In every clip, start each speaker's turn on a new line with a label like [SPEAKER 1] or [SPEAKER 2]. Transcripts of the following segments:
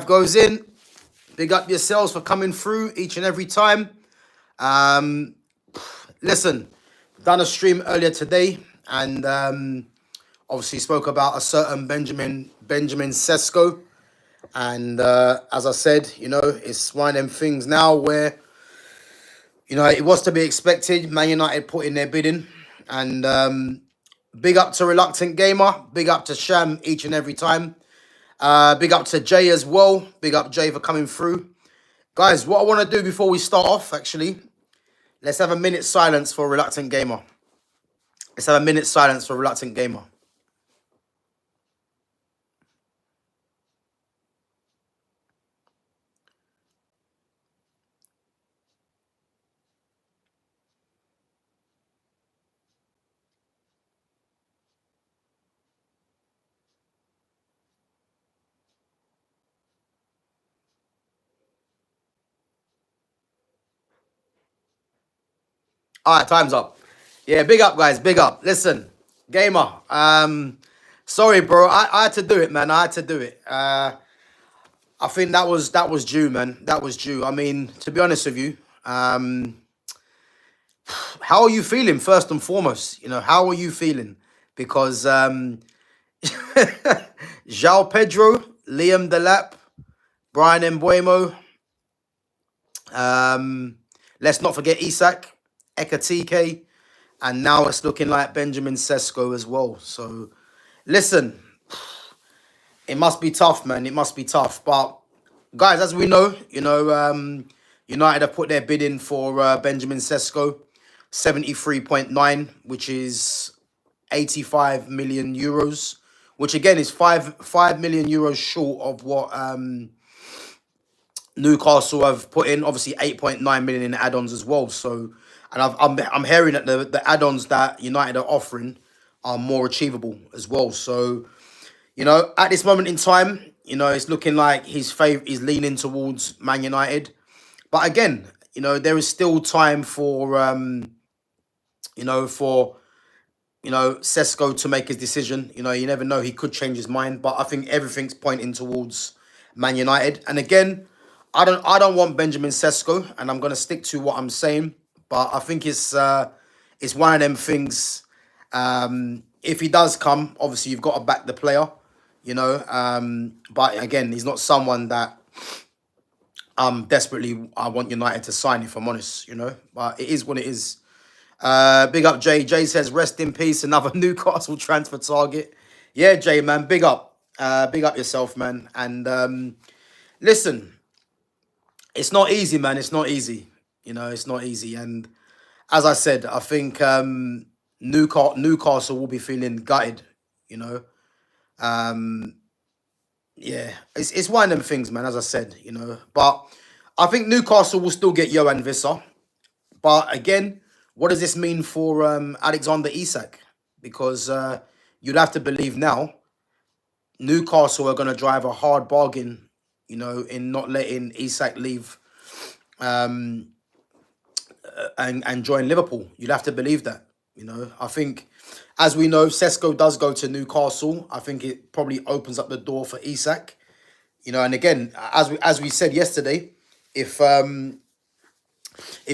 [SPEAKER 1] goes in. Big up yourselves for coming through each and every time. Listen, done a stream earlier today, and obviously spoke about a certain Benjamin Sesko. And as I said, it's one of them things now where, it was to be expected. Man United put in their bidding. And big up to Reluctant Gamer. Big up to Sham each and every time. Big up to Jay as well. Big up Jay for coming through. Guys, what I want to do before we start off, actually, let's have a minute silence for Reluctant Gamer. Let's have a minute silence for Reluctant Gamer. All right, time's up. Yeah, big up, guys. Big up. Listen, Gamer. Sorry, bro. I had to do it, man. I had to do it. I think that was due, man. That was due. I mean, to be honest with you, how are you feeling first and foremost? How are you feeling? Because João Pedro, Liam Delap, Brian Mbuemo, let's not forget Isak, Ekatike, and now it's looking like Benjamin Sesko as well. So, listen, it must be tough, man. It must be tough. But, guys, as we know, United have put their bid in for Benjamin Sesko, 73.9, which is 85 million euros, which, again, is 5 million euros short of what Newcastle have put in. Obviously, 8.9 million in add-ons as well. So, and I'm hearing that the add-ons that United are offering are more achievable as well. So, at this moment in time, it's looking like he's leaning towards Man United. But again, there is still time for Cesco to make his decision. You never know, he could change his mind. But I think everything's pointing towards Man United. And again, I don't want Benjamin Sesko, and I'm gonna stick to what I'm saying. But I think it's one of them things. If he does come, obviously you've got to back the player, But again, he's not someone that desperately I want United to sign, if I'm honest, But it is what it is. Big up Jay. Jay says, rest in peace, another Newcastle transfer target. Yeah, Jay, man, big up. Big up yourself, man. And listen, it's not easy, man. It's not easy. It's not easy. And as I said, I think Newcastle will be feeling gutted, Yeah, it's one of them things, man, as I said, But I think Newcastle will still get Johan Visser. But again, what does this mean for Alexander Isak? Because you'd have to believe now Newcastle are going to drive a hard bargain, in not letting Isak leave and join Liverpool. You'd have to believe that. I think, as we know, Cesco does go to Newcastle. I think it probably opens up the door for Isak. And again, as we said yesterday, if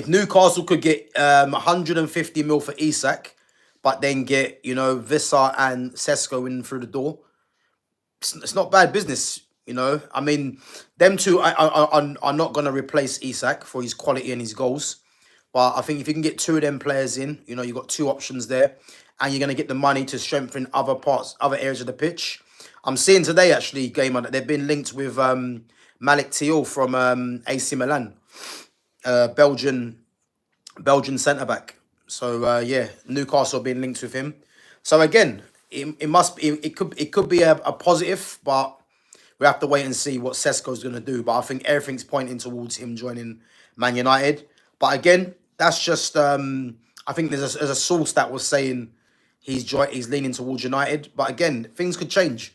[SPEAKER 1] Newcastle could get 150 mil for Isak, but then get Visser and Cesco in through the door, it's not bad business. I mean, them two are not going to replace Isak for his quality and his goals. But I think if you can get two of them players in, you've got two options there, and you're going to get the money to strengthen other areas of the pitch. I'm seeing today, actually, Gamer, that they've been linked with Malik Thiel from AC Milan, Belgian centre-back. So, yeah, Newcastle being linked with him. So, again, it could be a positive, but we have to wait and see what Cesco's going to do. But I think everything's pointing towards him joining Man United. But again, that's just I think there's a source that was saying he's leaning towards United. But again, things could change,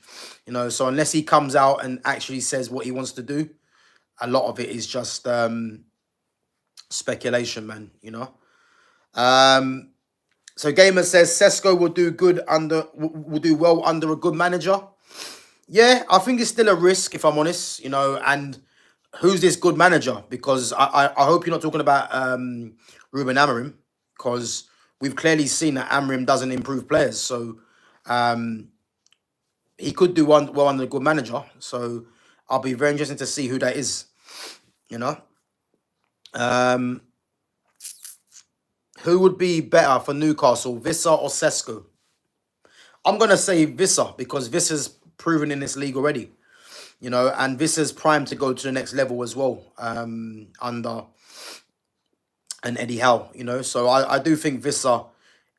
[SPEAKER 1] So unless he comes out and actually says what he wants to do, a lot of it is just speculation, man. So Gamer says Cesco will do well under a good manager. Yeah, I think it's still a risk, if I'm honest, and who's this good manager? Because I hope you're not talking about Ruben Amorim, because we've clearly seen that Amorim doesn't improve players. So um, he could do one well under a good manager. So I'll be very interested to see who that is, you know. Um, who would be better for Newcastle, Vissa or Cesco? I'm going to say Vissa because Vissa's proven in this league already. And Vissa's primed to go to the next level as well under an Eddie Howe, So I do think Vissa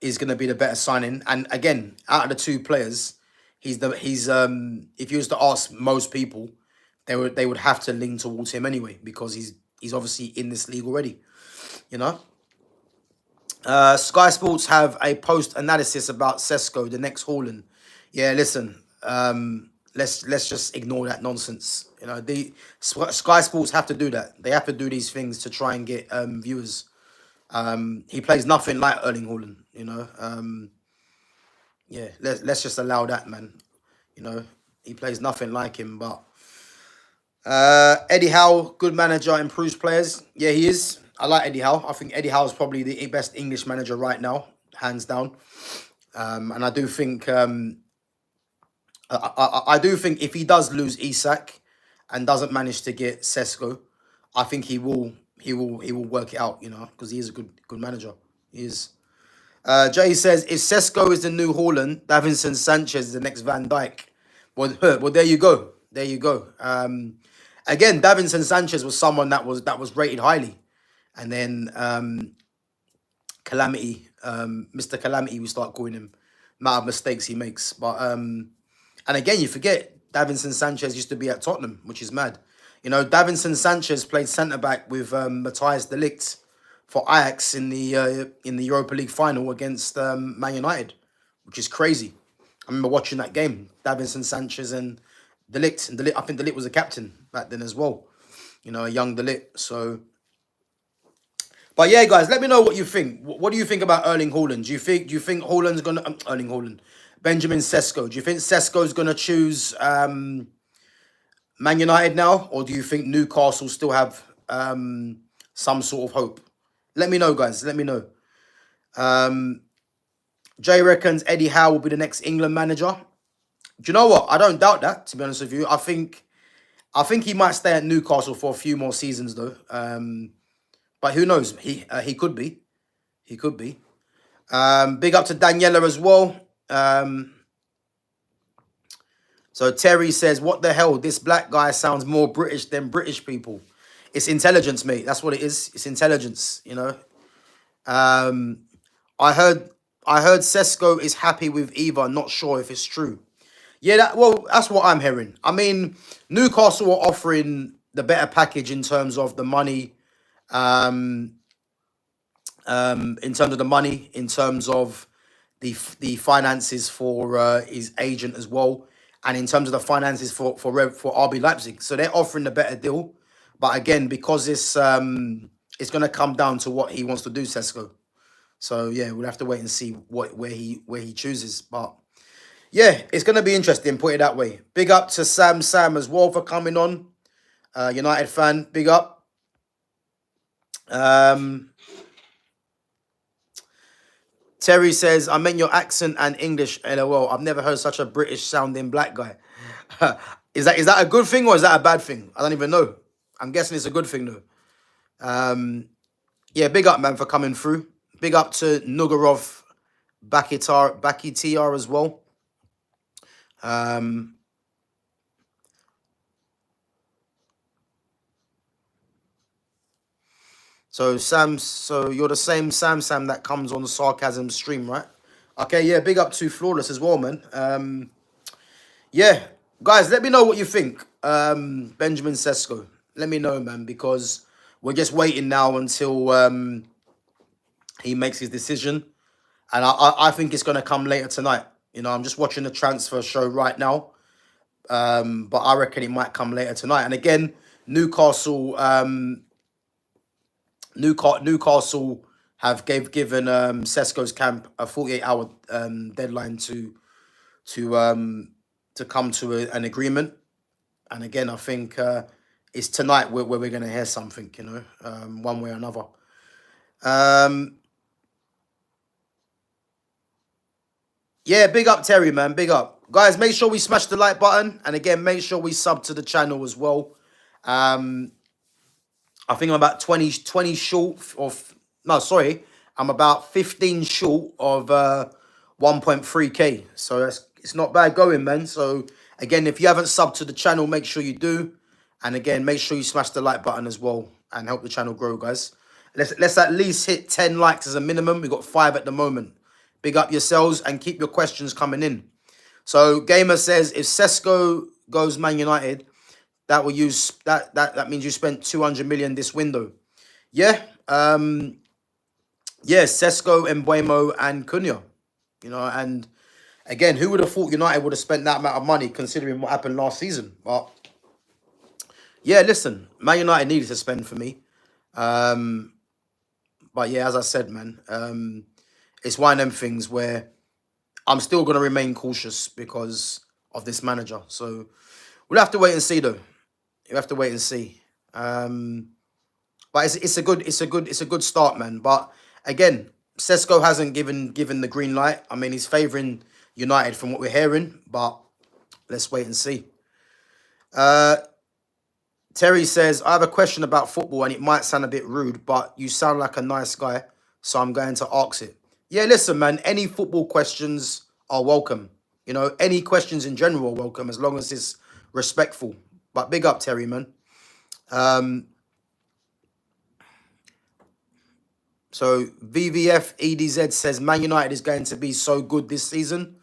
[SPEAKER 1] is going to be the better signing. And again, out of the two players, he's if you was to ask most people, they would have to lean towards him anyway because he's obviously in this league already, you know. Sky Sports have a post analysis about Cesco, the next Haaland. Yeah, listen, let's just ignore that nonsense. The Sky Sports have to do that. They have to do these things to try and get viewers. He plays nothing like Erling Haaland. Yeah, let's just allow that, man. He plays nothing like him. But Eddie Howe, good manager, improves players. Yeah, he is. I like Eddie Howe. I think Eddie Howe is probably the best English manager right now, hands down. And I do think I do think if he does lose Isak and doesn't manage to get Cesco, I think he will work it out, because he is a good manager. He is. Jay says if Cesco is the new Haaland, Davinson Sanchez is the next Van Dijk. Well, there you go. There you go. Again, Davinson Sanchez was someone that was rated highly, and then Calamity, Mr. Calamity, we start calling him. Amount of mistakes he makes, but and again, you forget Davinson Sanchez used to be at Tottenham, which is mad. Davinson Sanchez played centre back with Matthias de Ligt for Ajax in the Europa League final against Man United, which is crazy. I remember watching that game, Davinson Sanchez and de Ligt. And I think de Ligt was a captain back then as well. A young de Ligt. So, but yeah, guys, let me know what you think. What do you think about Erling Haaland? Do you think Haaland's gonna Erling Haaland, Benjamin Sesko? Do you think Sesko's gonna choose Man United now, or do you think Newcastle still have some sort of hope? Let me know, guys. Let me know. Jay reckons Eddie Howe will be the next England manager. Do you know what? I don't doubt that, to be honest with you. I think he might stay at Newcastle for a few more seasons, though. But who knows? He could be. He could be. Big up to Daniela as well. So Terry says, what the hell? This black guy sounds more British than British people. It's intelligence, mate. That's what it is. It's intelligence, I heard Cesco is happy with Eva. Not sure if it's true. Yeah, that's what I'm hearing. I mean, Newcastle are offering the better package in terms of the money. In terms of the finances for his agent as well, and in terms of the finances for RB Leipzig. So they're offering the better deal. But again, because it's going to come down to what he wants to do, Cesco. So yeah, we'll have to wait and see where he chooses. But yeah, it's going to be interesting, put it that way. Big up to Sam as well for coming on. United fan, big up. Terry says, I meant your accent and English, LOL. I've never heard such a British sounding black guy. Is that a good thing or is that a bad thing? I don't even know. I'm guessing it's a good thing though. Yeah, big up, man, for coming through. Big up to Nugarov Bakitar as well. So you're the same Sam that comes on the Sarcasm stream, right? Okay, yeah, big up to Flawless as well, man. Yeah, guys, let me know what you think. Benjamin Sesko. Let me know, man, because we're just waiting now until he makes his decision. And I think it's going to come later tonight. I'm just watching the transfer show right now. But I reckon it might come later tonight. And again, Newcastle have given Cesco's camp a 48-hour deadline to to come to an agreement. And again, I think it's tonight where we're going to hear something, you know, one way or another. Yeah, big up Terry, man. Big up. Guys, make sure we smash the like button. And again, make sure we sub to the channel as well. I think I'm about 20 short of... No, sorry. I'm about 15 short of 1.3k. So it's not bad going, man. So again, if you haven't subbed to the channel, make sure you do. And again, make sure you smash the like button as well and help the channel grow, guys. Let's at least hit 10 likes as a minimum. We've got 5 at the moment. Big up yourselves and keep your questions coming in. So Gamer says, if Cesco goes Man United, that will use that means you spent 200 million this window. Yeah. Yeah, Cesco, Mbuemo, and Cunha. You know, and again, who would have thought United would have spent that amount of money considering what happened last season? But yeah, listen, Man United needed to spend for me. But yeah, as I said, man, it's one of them things where I'm still going to remain cautious because of this manager. So we'll have to wait and see, though. You have to wait and see. But it's a good start, man. But again, Cesco hasn't given the green light. I mean, he's favouring United from what we're hearing, but let's wait and see. Terry says, I have a question about football and it might sound a bit rude, but you sound like a nice guy, so I'm going to ask it. Yeah, listen, man, any football questions are welcome. You know, any questions in general are welcome as long as it's respectful. But big up, Terry, man. So VVF EDZ says Man United is going to be so good this season.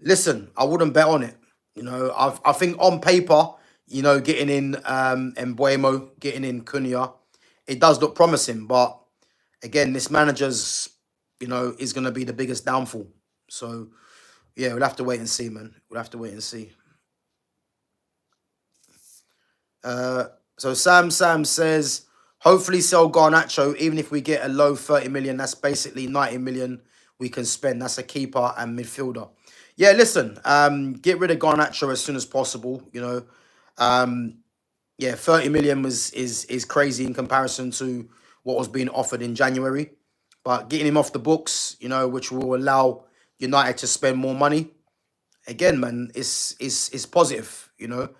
[SPEAKER 1] Listen, I wouldn't bet on it. You know, I think on paper, you know, getting in Mbuemo, getting in Cunha, it does look promising. But again, this manager's, you know, is going to be the biggest downfall. So yeah, we'll have to wait and see, man. We'll have to wait and see. So Sam says, hopefully sell Garnacho, even if we get a low 30 million, that's basically 90 million we can spend. That's a keeper and midfielder. Yeah, listen, get rid of Garnacho as soon as possible, you know. Yeah, 30 million is crazy in comparison to what was being offered in January. But getting him off the books, you know, which will allow United to spend more money, again, man, is positive, you know.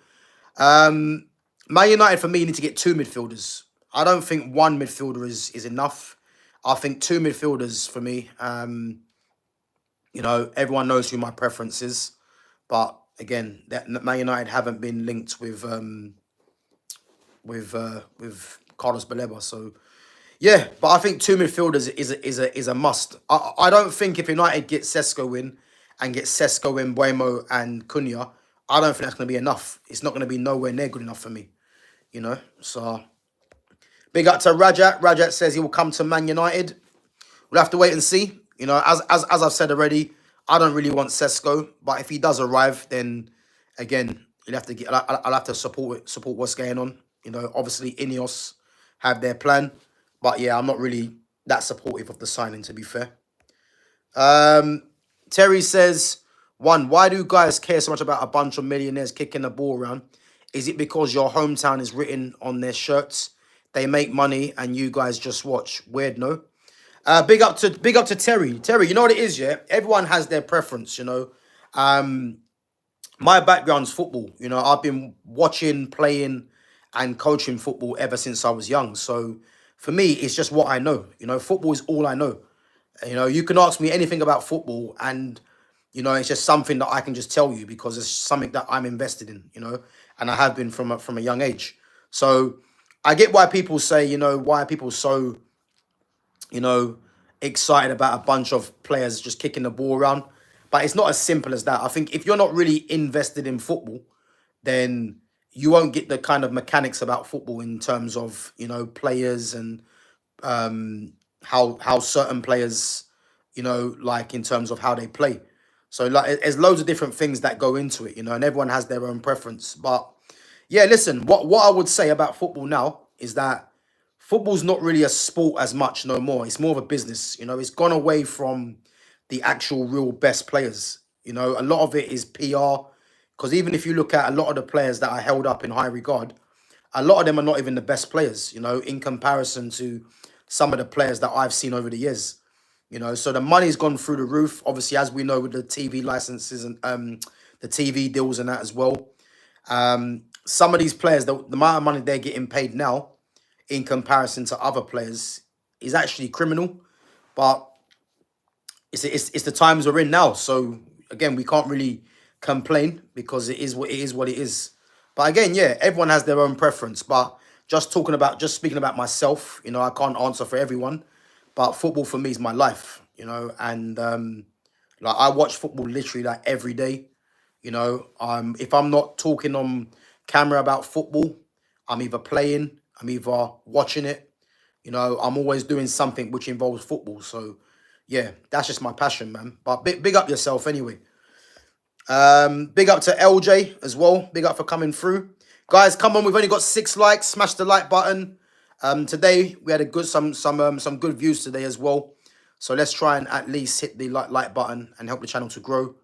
[SPEAKER 1] Man United, for me, need to get 2 midfielders. I don't think 1 midfielder is enough. I think 2 midfielders for me. You know, everyone knows who my preference is. But again, that Man United haven't been linked with Carlos Baleba. So yeah, but I think 2 midfielders is a must. I don't think if United get Cesco in and get Cesco, Mbuemo and Cunha, I don't think that's going to be enough. It's not going to be nowhere near good enough for me, you know. So big up to Rajat. Rajat says he will come to Man United. We'll have to wait and see. You know, as I've said already, I don't really want Cesco, but if he does arrive, then again, you'll have to get. I'll have to support what's going on. You know, obviously Ineos have their plan, but yeah, I'm not really that supportive of the signing, to be fair. Terry says, why do guys care so much about a bunch of millionaires kicking the ball around? Is it because your hometown is written on their shirts? They make money and you guys just watch. Weird, no? Big up to Terry. Terry, you know what it is, yeah? Everyone has their preference, you know. My background's football. You know, I've been watching, playing, and coaching football ever since I was young. So for me, it's just what I know. You know, football is all I know. You know, you can ask me anything about football and, you know, it's just something that I can just tell you because it's something that I'm invested in, you know, and I have been from a young age. So I get why people say, you know, why are people so, you know, excited about a bunch of players just kicking the ball around. But it's not as simple as that. I think if you're not really invested in football, then you won't get the kind of mechanics about football in terms of, you know, players and how certain players, you know, like in terms of how they play. So like there's loads of different things that go into it, you know, and everyone has their own preference. But yeah, listen, what I would say about football now is that football's not really a sport as much no more. It's more of a business, you know. It's gone away from the actual real best players. You know, a lot of it is PR. Because even if you look at a lot of the players that are held up in high regard, a lot of them are not even the best players, in comparison to some of the players that I've seen over the years. So the money's gone through the roof. Obviously, as we know, with the TV licenses and the TV deals and that as well. Some of these players, the amount of money they're getting paid now in comparison to other players is actually criminal. But it's the times we're in now. So again, we can't really complain because it is what it is. But again, yeah, everyone has their own preference. But just speaking about myself, I can't answer for everyone. But football for me is my life, and like I watch football literally like every day. If I'm not talking on camera about football, I'm either playing, I'm either watching it. I'm always doing something which involves football. So yeah, that's just my passion, man. But big up yourself anyway. Big up to LJ as well. Big up for coming through. Guys, come on, we've only got 6 likes. Smash the like button. Today we had some good views today as well. So let's try and at least hit the like button and help the channel to grow.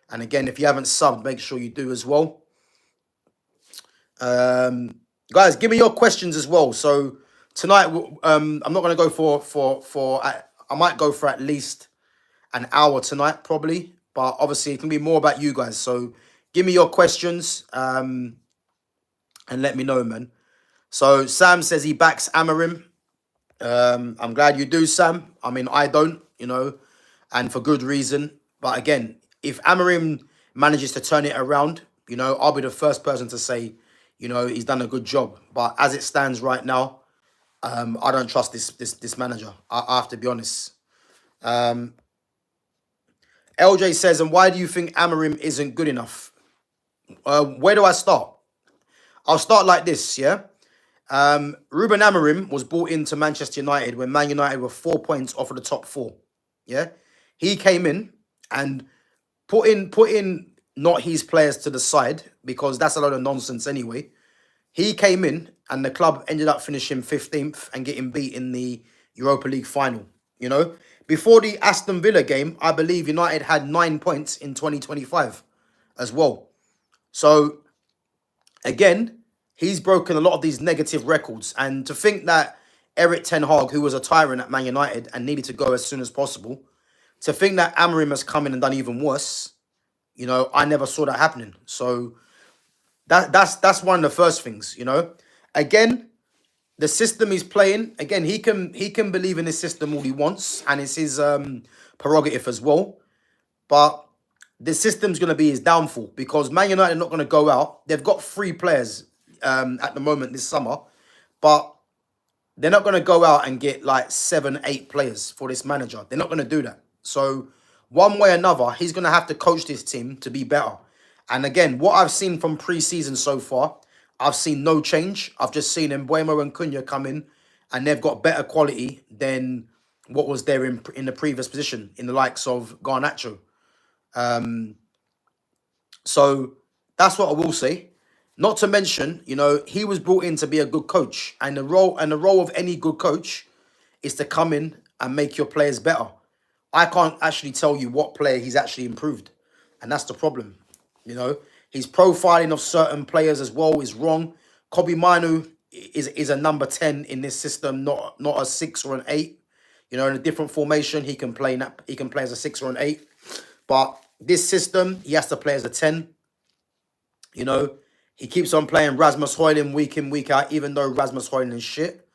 [SPEAKER 1] And again, if you haven't subbed, make sure you do as well. Guys, give me your questions as well. So tonight, I'm not going to go for I might go for at least an hour tonight, probably. But obviously, it can be more about you guys. So give me your questions and let me know, man. So Sam says he backs Amorim. I'm glad you do, Sam. I mean, I don't, and for good reason. But again, if Amorim manages to turn it around, I'll be the first person to say, he's done a good job. But as it stands right now, I don't trust this manager. I have to be honest. LJ says, and why do you think Amorim isn't good enough? Where do I start? I'll start like this, yeah? Ruben Amorim was brought into Manchester United when Man United were 4 points off of the top 4. Yeah, he came in and put in not his players to the side because that's a load of nonsense anyway. He came in and the club ended up finishing 15th and getting beat in the Europa League final. Before the Aston Villa game, I believe United had 9 points in 2025 as well. So again, he's broken a lot of these negative records. And to think that Eric Ten Hag, who was a tyrant at Man United and needed to go as soon as possible, to think that Amorim has come in and done even worse, I never saw that happening. So that's one of the first things, Again, the system he's playing, again, he can believe in his system all he wants, and it's his prerogative as well. But the system's going to be his downfall because Man United are not going to go out. They've got 3 players at the moment this summer, but they're not going to go out and get like 7, 8 players for this manager. They're not going to do that. So one way or another, he's going to have to coach this team to be better. And again, what I've seen from pre-season so far, I've seen no change. I've just seen Mbuemo and Cunha come in and they've got better quality than what was there in the previous position in the likes of Garnacho. So that's what I will say. Not to mention, he was brought in to be a good coach, and the role of any good coach is to come in and make your players better. I can't actually tell you what player he's actually improved, and that's the problem. His profiling of certain players as well is wrong. Kobe Manu is a number 10 in this system, not a 6 or an 8. In a different formation, he can play as a 6 or an 8. But this system, he has to play as a 10. He keeps on playing Rasmus Højlund week in, week out, even though Rasmus Højlund is shit.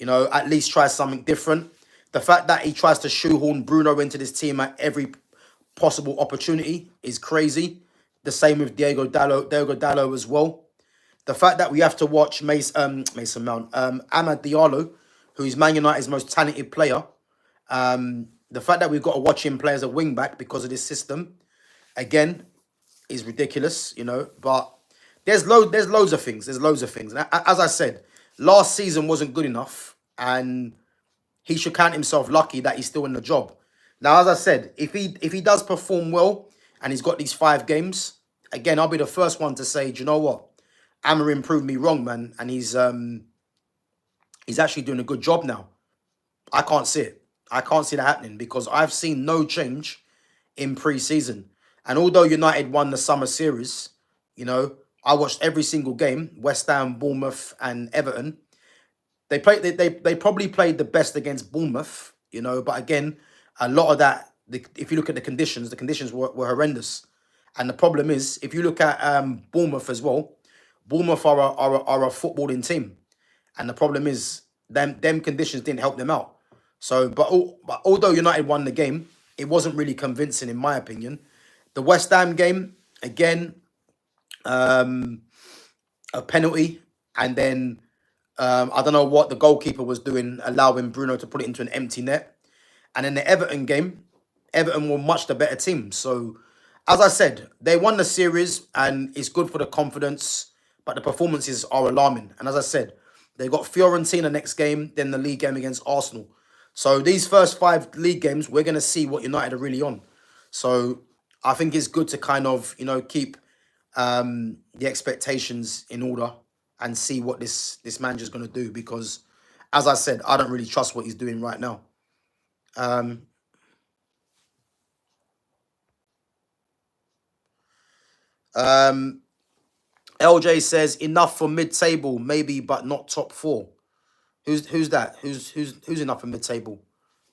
[SPEAKER 1] At least try something different. The fact that he tries to shoehorn Bruno into this team at every possible opportunity is crazy. The same with Diego Dallo as well. The fact that we have to watch Mason Mount, Amad Diallo, who is Man United's most talented player. The fact that we've got to watch him play as a wing back because of this system, again, is ridiculous. But there's loads of things. There's loads of things. And as I said, last season wasn't good enough, and he should count himself lucky that he's still in the job. Now, as I said, if he does perform well and he's got these 5 games, again, I'll be the first one to say, do you know what? Amorim proved me wrong, man, and he's actually doing a good job now. I can't see it. I can't see that happening because I've seen no change in pre-season. And although United won the summer series, You know, I watched every single game, West Ham, Bournemouth, and Everton. They probably played the best against Bournemouth, you know, but again, a lot of that, if you look at the conditions were horrendous. And the problem is, if you look at Bournemouth as well, Bournemouth are a footballing team. And the problem is, them conditions didn't help them out. So, but although United won the game, it wasn't really convincing, in my opinion. The West Ham game, again, a penalty, and then I don't know what the goalkeeper was doing, allowing Bruno to put it into an empty net. And in the Everton game, Everton were much the better team. So, as I said, they won the series, and it's good for the confidence, but the performances are alarming. And as I said, they got Fiorentina next game, then the league game against Arsenal. So these first 5 league games, we're going to see what United are really on. So I think it's good to kind of, keep the expectations in order and see what this manager's going to do, because, as I said, I don't really trust what he's doing right now. LJ says enough for mid-table, maybe, but not top 4. Who's that? Who's enough for mid-table?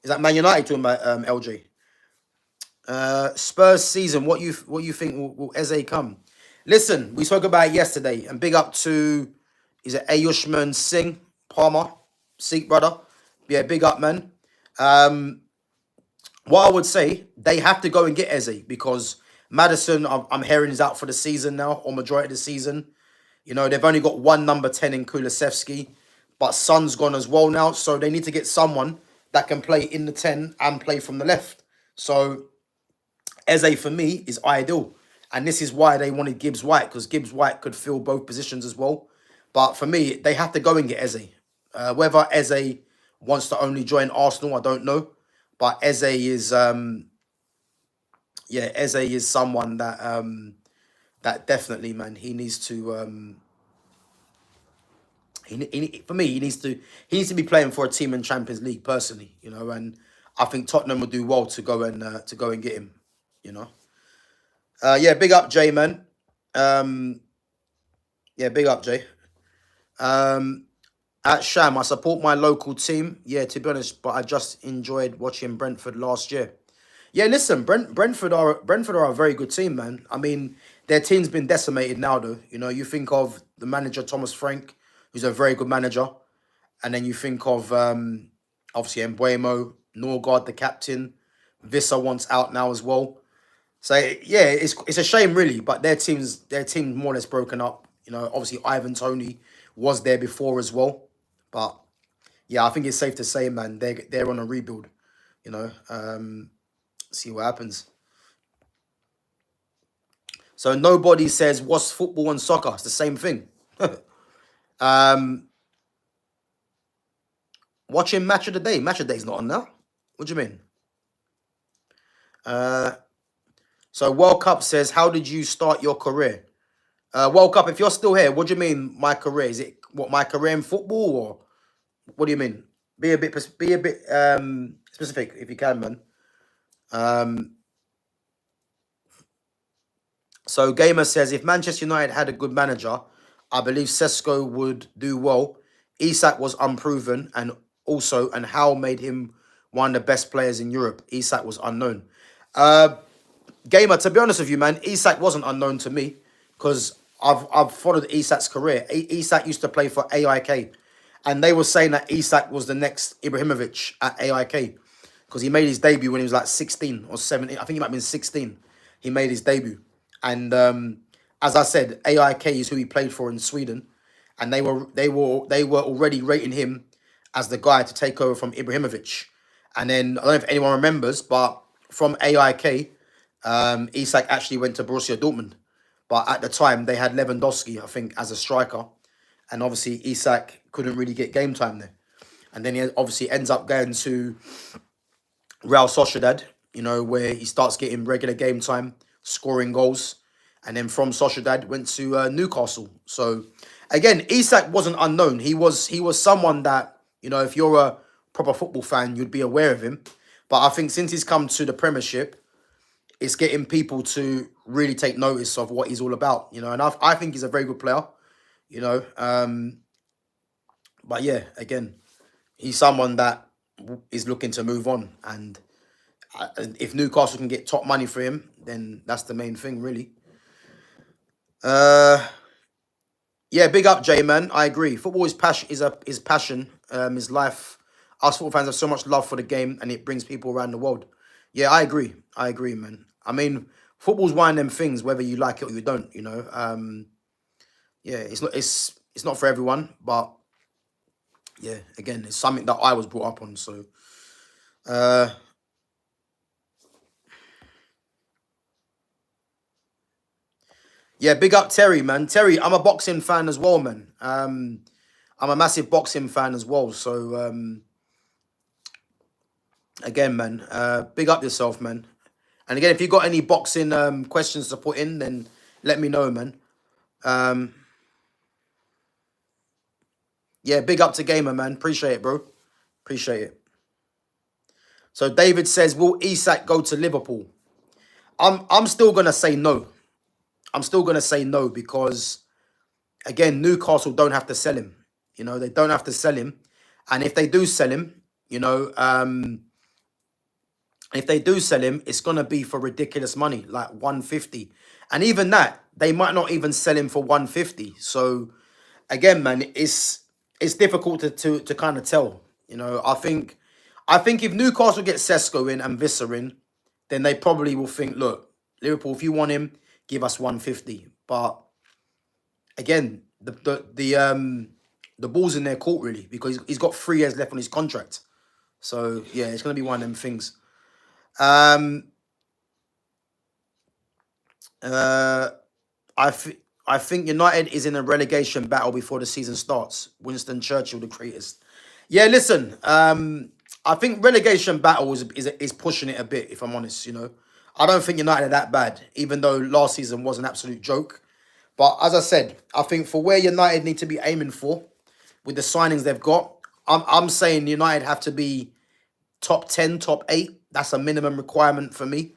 [SPEAKER 1] Is that Man United talking about LJ? Spurs season. What you think will Eze come? Listen, we spoke about it yesterday, and big up to, is it Ayushman Singh Palmer, Sikh brother? Yeah, big up, man. What I would say, they have to go and get Eze, because Maddison, I'm hearing, is out for the season now, or majority of the season. You know, they've only got one number 10 in Kulusevski, but Son's gone as well now, so they need to get someone that can play in the 10 and play from the left. So Eze, for me, is ideal. And this is why they wanted Gibbs White, because Gibbs White could fill both positions as well. But for me, they have to go and get Eze. Whether Eze wants to only join Arsenal, I don't know. But Eze is, Eze is someone that that definitely, man, he needs to. For me, he needs to be playing for a team in Champions League personally, and I think Tottenham would do well to go and get him, Yeah, big up Jay, man. Yeah, big up Jay. At Sham, I support my local team. Yeah, to be honest, but I just enjoyed watching Brentford last year. Yeah, listen, Brentford are a very good team, man. I mean, their team's been decimated now, though. You think of the manager Thomas Frank, who's a very good manager, and then you think of obviously Mbuemo, Norgard, the captain. Vissa wants out now as well. So yeah, it's a shame really, but their team's more or less broken up. Obviously Ivan Toney was there before as well, but yeah, I think it's safe to say, man, they're on a rebuild. See what happens. So nobody says what's football and soccer. It's the same thing. Watching Match of the Day. Match of the Day's not on now. What do you mean? So World Cup says, how did you start your career? World Cup, if you're still here, what do you mean my career? Is it my career in football, or what do you mean? Be a bit specific if you can, man. So Gamer says, if Manchester United had a good manager, I believe Cesco would do well. Isak was unproven, and Howe made him one of the best players in Europe. Isak was unknown. Gamer, to be honest with you, man, Isak wasn't unknown to me, because I've followed Isak's career. Isak used to play for AIK, and they were saying that Isak was the next Ibrahimovic at AIK, because he made his debut when he was like 16 or 17. I think he might have been 16. He made his debut. And as I said, AIK is who he played for in Sweden, and they were already rating him as the guy to take over from Ibrahimovic. And then I don't know if anyone remembers, but from AIK, Isak actually went to Borussia Dortmund. But at the time, they had Lewandowski, I think, as a striker, and obviously Isak couldn't really get game time there. And then he obviously ends up going to Real Sociedad, where he starts getting regular game time, scoring goals. And then from Sociedad went to Newcastle. So again, Isak wasn't unknown. He was someone that, if you're a proper football fan, you'd be aware of him. But I think since he's come to the Premiership, it's getting people to really take notice of what he's all about, you know. And I think he's a very good player, you know. But yeah, again, he's someone that is looking to move on, and if Newcastle can get top money for him, then that's the main thing, really. Yeah, big up, J man. I agree. Football is passion. Is passion. Is life. Us football fans have so much love for the game, and it brings people around the world. Yeah, I agree. I agree, man. I mean, football's one of them things, whether you like it or you don't. You know. Yeah, it's not. It's not for everyone, but yeah, again, it's something that I was brought up on. So, uh, yeah, big up Terry, man. Terry, I'm a boxing fan as well, man. I'm a massive boxing fan as well. So, again, man, big up yourself, man. And again, if you got any boxing questions to put in, then let me know, man. Um, yeah, big up to Gamer, man. Appreciate it, bro. Appreciate it. So David says, will Isak go to Liverpool? I'm still gonna say no. I'm still gonna say no because again, Newcastle don't have to sell him. You know, they don't have to sell him. And if they do sell him, you know, if they do sell him, it's gonna be for ridiculous money, like 150. And even that, they might not even sell him for 150. So again, man, it's difficult to kind of tell. You know, I think if Newcastle get Cesco in and Visser in, then they probably will think, look, Liverpool, if you want him, give us 150. But again, the ball's in their court really because he's got 3 years left on his contract. So yeah, it's gonna be one of them things. Um, uh, I think United is in a relegation battle before the season starts. Winston Churchill, the greatest. Yeah, listen. I think relegation battle is pushing it a bit. If I'm honest, you know, I don't think United are that bad. Even though last season was an absolute joke, but as I said, I think for where United need to be aiming for, with the signings they've got, I'm saying United have to be top 10, top 8. That's a minimum requirement for me.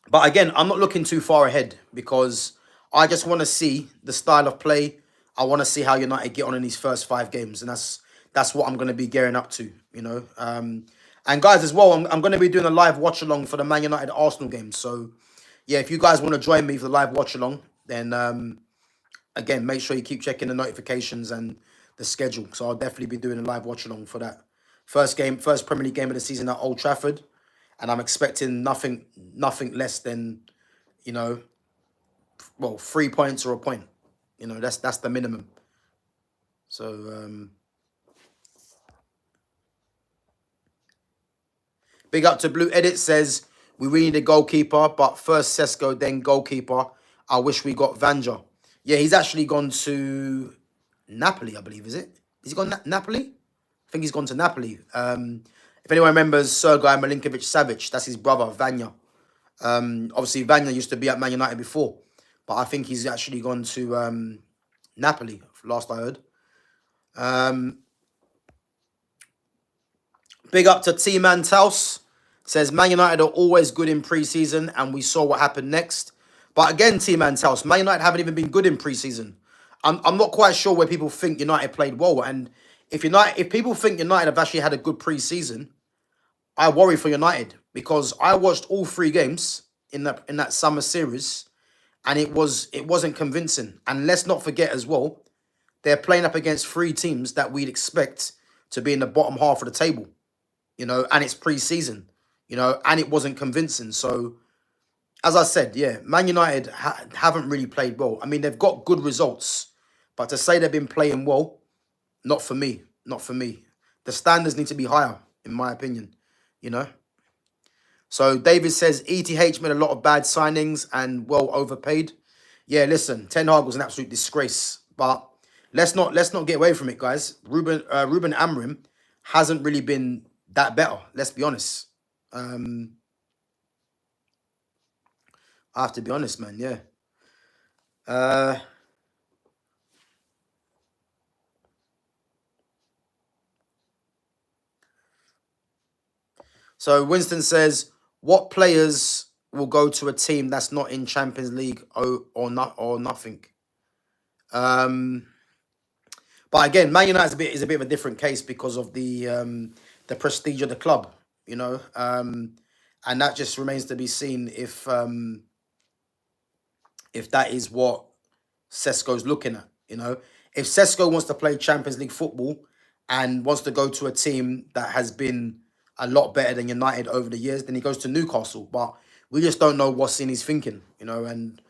[SPEAKER 1] But again, I'm not looking too far ahead because I just want to see the style of play. I want to see how United get on in these first 5 games, and that's what I'm going to be gearing up to, you know. And guys, as well, I'm going to be doing a live watch along for the Man United Arsenal game. So yeah, if you guys want to join me for the live watch along, then again, make sure you keep checking the notifications and the schedule. So I'll definitely be doing a live watch along for that first Premier League game of the season at Old Trafford, and I'm expecting nothing less than, you know, well, 3 points or a point. You know, that's the minimum. So big up to Blue Edit says we really need a goalkeeper, but first Cesco, then goalkeeper. I wish we got Vanja. Yeah, he's actually gone to Napoli, I believe, is it? Is he gone Napoli? I think he's gone to Napoli. If anyone remembers Sergei Milinkovic-Savic, that's his brother, Vanya. Obviously, Vanya used to be at Man United before, but I think he's actually gone to Napoli, last I heard. Big up to T-Man Taus. Says, Man United are always good in pre-season, and we saw what happened next. But again, T-Man Taus, Man United haven't even been good in pre-season. I'm not quite sure where people think United played well. And if people think United have actually had a good pre-season, I worry for United because I watched all 3 games in that summer series, and it wasn't convincing. And let's not forget as well, they're playing up against 3 teams that we'd expect to be in the bottom half of the table, you know, and it's pre-season, you know, and it wasn't convincing. So, as I said, yeah, Man United haven't really played well. I mean, they've got good results, but to say they've been playing well, not for me. Not for me. The standards need to be higher, in my opinion, you know. So David says ETH made a lot of bad signings and well overpaid. Yeah, listen, Ten Hag was an absolute disgrace, but let's not get away from it, guys. Ruben Amorim hasn't really been that better. Let's be honest. I have to be honest, man. Yeah. So Winston says, what players will go to a team that's not in Champions League or not or nothing? Um, but again, Man United is a bit of a different case because of the prestige of the club, you know, and that just remains to be seen if that is what Cesco's looking at. You know, if Cesco wants to play Champions League football and wants to go to a team that has been a lot better than United over the years, then he goes to Newcastle. But we just don't know what's in his thinking, you know. And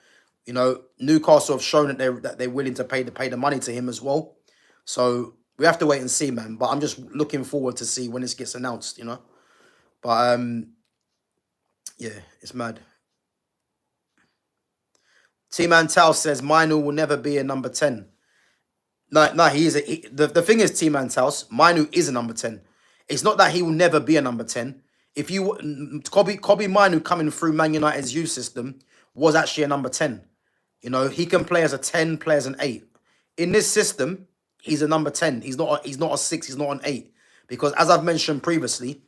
[SPEAKER 1] you know, Newcastle have shown that they're willing to pay the money to him as well. So we have to wait and see, man. But I'm just looking forward to see when this gets announced, you know. But yeah, it's mad. T Mantel says Minu will never be a number 10. No, he is the thing is, T Mantel, Minu is a number 10. It's not that he will never be a number 10. If you Kobe Minu coming through Man United's youth system was actually a number 10. You know, he can play as a 10, play as an 8. In this system, he's a number 10. He's not a 6, he's not an 8. Because as I've mentioned previously,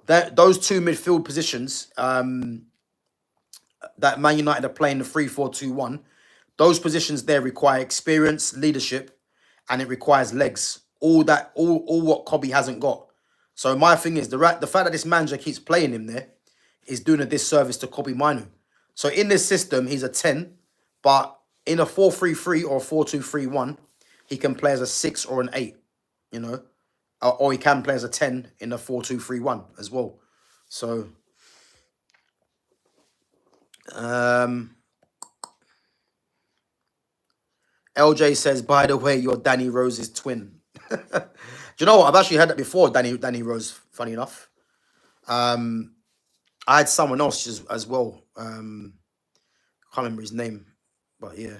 [SPEAKER 1] that those two midfield positions, that Man United are playing the 3-4-2-1, those positions there require experience, leadership, and it requires legs. All what Kobe hasn't got. So my thing is the fact that this manager keeps playing him there is doing a disservice to Kobe Minu. So in this system, he's a 10, but in a 4-3-3 or 4-2-3-1, he can play as a 6 or an 8, you know, or he can play as a 10 in a 4-2-3-1 as well. So LJ says, by the way, you're Danny Rose's twin. Do you know what? I've actually heard that before, Danny Rose, funny enough. I had someone else as well. Can't remember his name, but yeah.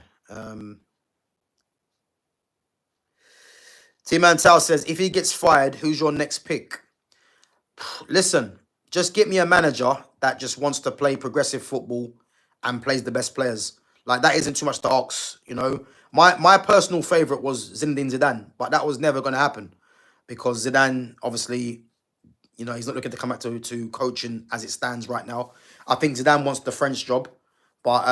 [SPEAKER 1] T Mantel says, if he gets fired, who's your next pick? Listen, just get me a manager that just wants to play progressive football and plays the best players. Like, that isn't too much to ask, you know. My personal favourite was Zinedine Zidane, but that was never going to happen because Zidane, obviously, you know, he's not looking to come back to coaching as it stands right now. I think Zidane wants the French job, but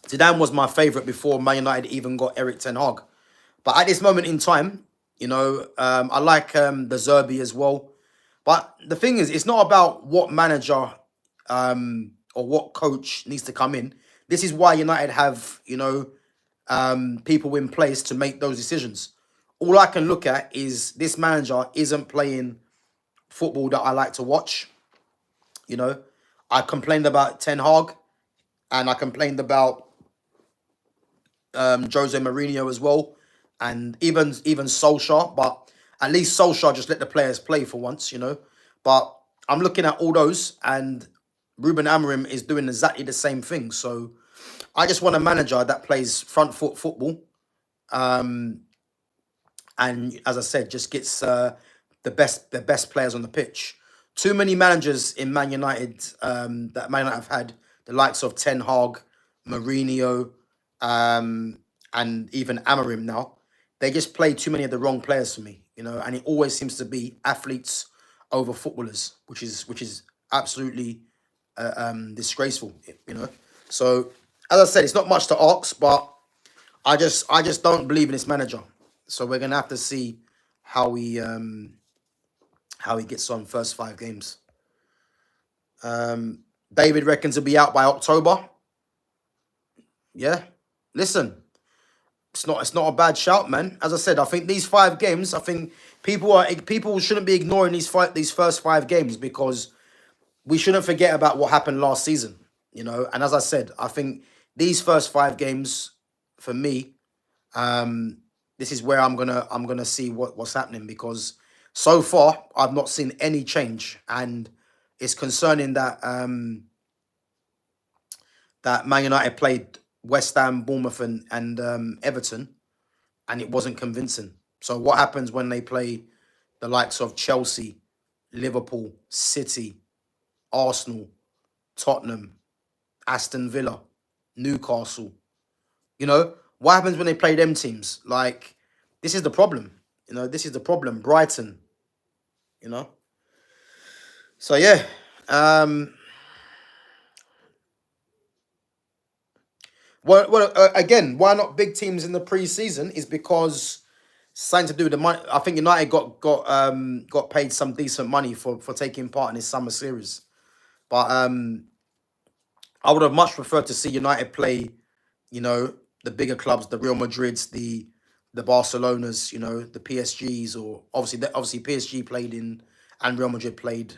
[SPEAKER 1] Zidane was my favourite before Man United even got Eric Ten Hag. But at this moment in time, you know, I like the Zerbi as well. But the thing is, it's not about what manager or what coach needs to come in. This is why United have, you know, people in place to make those decisions. All I can look at is this manager isn't playing football that I like to watch. You know, I complained about Ten Hag and I complained about Jose Mourinho as well, and even Solskjaer. But at least Solskjaer just let the players play for once, you know. But I'm looking at all those, and Ruben Amorim is doing exactly the same thing. So I just want a manager that plays front foot football, and as I said, just gets the best players on the pitch. Too many managers in Man United that Man United have had, the likes of Ten Hag, Mourinho, and even Amorim now, they just play too many of the wrong players for me, you know, and it always seems to be athletes over footballers, which is absolutely disgraceful, you know. So as I said, it's not much to ask, but I just don't believe in this manager. So we're gonna have to see how he gets on first 5 games. David reckons he'll be out by October. Yeah, listen, it's not a bad shout, man. As I said, I think these 5 games, I think people shouldn't be ignoring these first 5 games because we shouldn't forget about what happened last season, you know. And as I said, I think these first 5 games for me, this is where I'm gonna see what's happening, because so far I've not seen any change, and it's concerning that that Man United played West Ham, Bournemouth, and Everton, and it wasn't convincing. So what happens when they play the likes of Chelsea, Liverpool, City, Arsenal, Tottenham, Aston Villa, Newcastle? You know, what happens when they play them teams? Like, this is the problem. You know, this is the problem. Brighton, you know. So yeah, Um, again, why not big teams in the pre-season is because something to do with the money. I think United got paid some decent money for taking part in this summer series. But I would have much preferred to see United play, you know, the bigger clubs, the Real Madrids, the Barcelonas, you know, the PSGs, or obviously PSG played in and Real Madrid played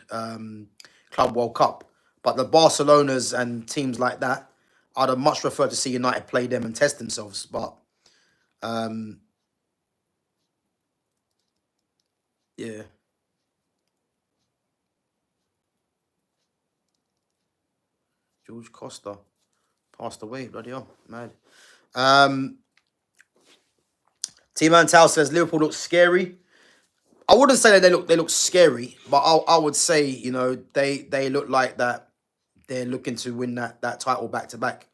[SPEAKER 1] Club World Cup. But the Barcelonas and teams like that, I'd have much preferred to see United play them and test themselves. But um, yeah, George Costa passed away. Bloody hell, mad. Um, T Man Tao says Liverpool looks scary. I wouldn't say that they look scary, but I would say, you know, they look like that they're looking to win that title back to back.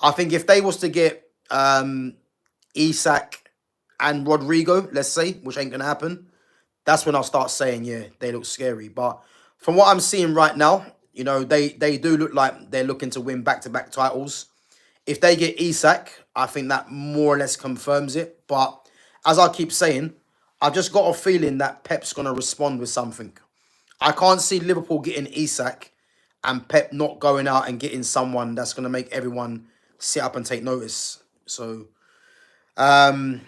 [SPEAKER 1] I think if they was to get Isak and Rodrigo, let's say, which ain't gonna happen, that's when I'll start saying, yeah, they look scary. But from what I'm seeing right now, you know, they do look like they're looking to win back to back titles. If they get Isak, I think that more or less confirms it. But as I keep saying, I've just got a feeling that Pep's gonna respond with something. I can't see Liverpool getting Isak and Pep not going out and getting someone that's going to make everyone sit up and take notice. So, um,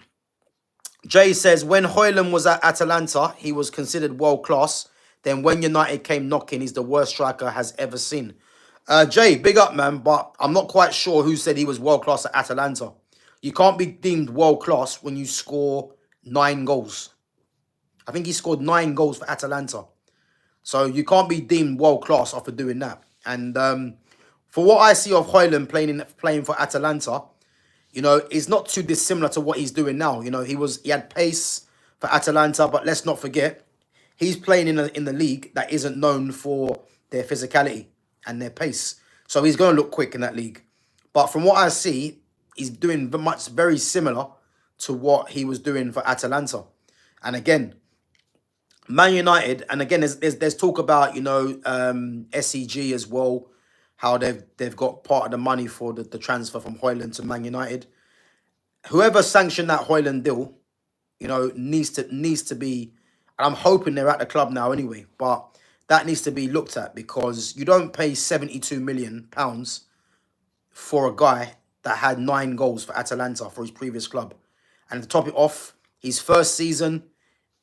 [SPEAKER 1] Jay says, when Hoyland was at Atalanta, he was considered world class. Then when United came knocking, he's the worst striker has ever seen. Jay, big up, man, but I'm not quite sure who said he was world class at Atalanta. You can't be deemed world class when you score 9 goals. I think he scored 9 goals for Atalanta. So you can't be deemed world class after doing that. And for what I see of Hoyland playing for Atalanta, you know, it's not too dissimilar to what he's doing now. You know, he had pace for Atalanta, but let's not forget he's playing in the league that isn't known for their physicality and their pace. So he's going to look quick in that league. But from what I see, he's doing very similar to what he was doing for Atalanta. And again, Man United, and again, there's talk about, you know, SEG as well, how they've got part of the money for the transfer from Hoyland to Man United. Whoever sanctioned that Hoyland deal, you know, needs to be, and I'm hoping they're at the club now anyway, but that needs to be looked at, because you don't pay £72 million for a guy that had 9 goals for Atalanta for his previous club. And to top it off, his first season,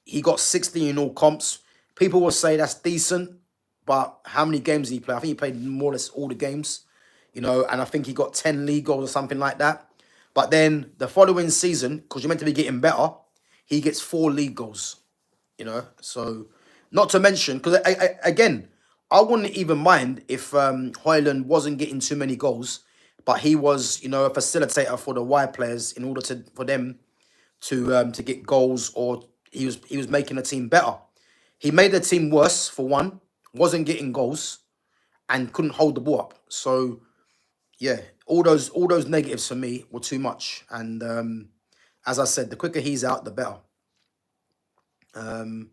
[SPEAKER 1] he got 60 in all comps. People will say that's decent, but how many games did he play? I think he played more or less all the games, you know, and I think he got 10 league goals or something like that. But then the following season, because you're meant to be getting better, he gets 4 league goals, you know. So, not to mention, because again, I wouldn't even mind if Hoyland wasn't getting too many goals, but he was, you know, a facilitator for the wide players in order for them to get goals, or he was making the team better. He made the team worse for one, wasn't getting goals, and couldn't hold the ball up. So yeah, all those negatives for me were too much. And as I said, the quicker he's out, the better. Um,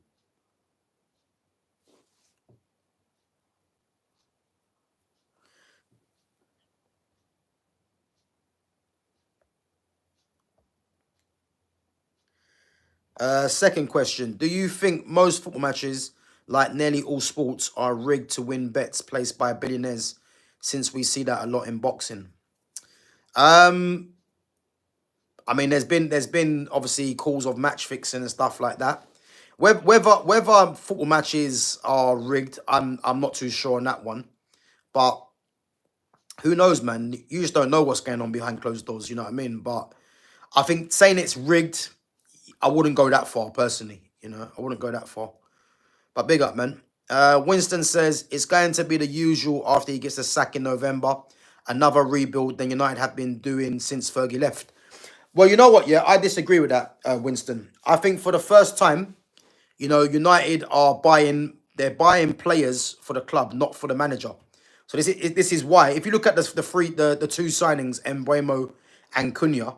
[SPEAKER 1] Second question: do you think most football matches, like nearly all sports, are rigged to win bets placed by billionaires? Since we see that a lot in boxing. Um, I mean, there's been obviously calls of match fixing and stuff like that. Whether football matches are rigged, I'm not too sure on that one. But who knows, man? You just don't know what's going on behind closed doors. You know what I mean? But I think saying it's rigged, I wouldn't go that far personally. You know, I wouldn't go that far. But big up, man. Winston says it's going to be the usual after he gets a sack in November. Another rebuild than United have been doing since Fergie left. Well, you know what? Yeah, I disagree with that, Winston. I think for the first time, you know, United are they're buying players for the club, not for the manager. So this is why. If you look at the two signings, Embuemo and Cunha,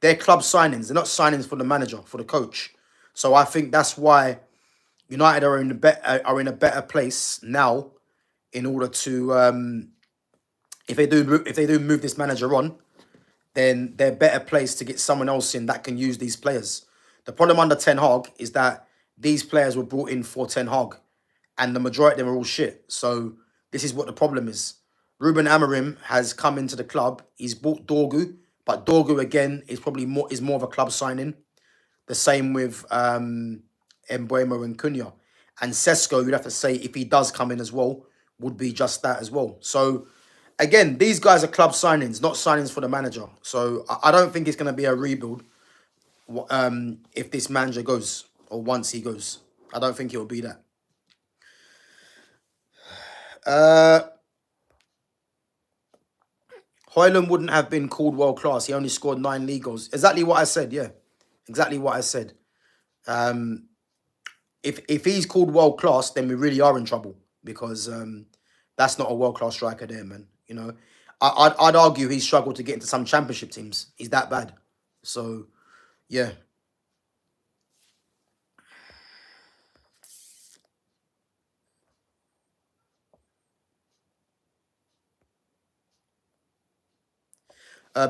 [SPEAKER 1] they're club signings. They're not signings for the manager, for the coach. So I think that's why United are in a better place now in order to if they do move this manager on, then they're better placed to get someone else in that can use these players. The problem under Ten Hag is that these players were brought in for Ten Hag, and the majority of them are all shit. So this is what the problem is. Ruben Amorim has come into the club. He's bought Dorgu, but Dorgu again is probably more of a club signing. The same with Embuemo and Cunha. And Cesco, you'd have to say, if he does come in as well, would be just that as well. So again, these guys are club signings, not signings for the manager. So I don't think it's going to be a rebuild if this manager goes, or once he goes. I don't think it will be that. Højlund wouldn't have been called world class. He only scored 9 league goals. Exactly what I said, yeah. Exactly what I said. If he's called world class, then we really are in trouble, because that's not a world class striker there, man. You know, I'd argue he struggled to get into some championship teams. He's that bad. So, yeah.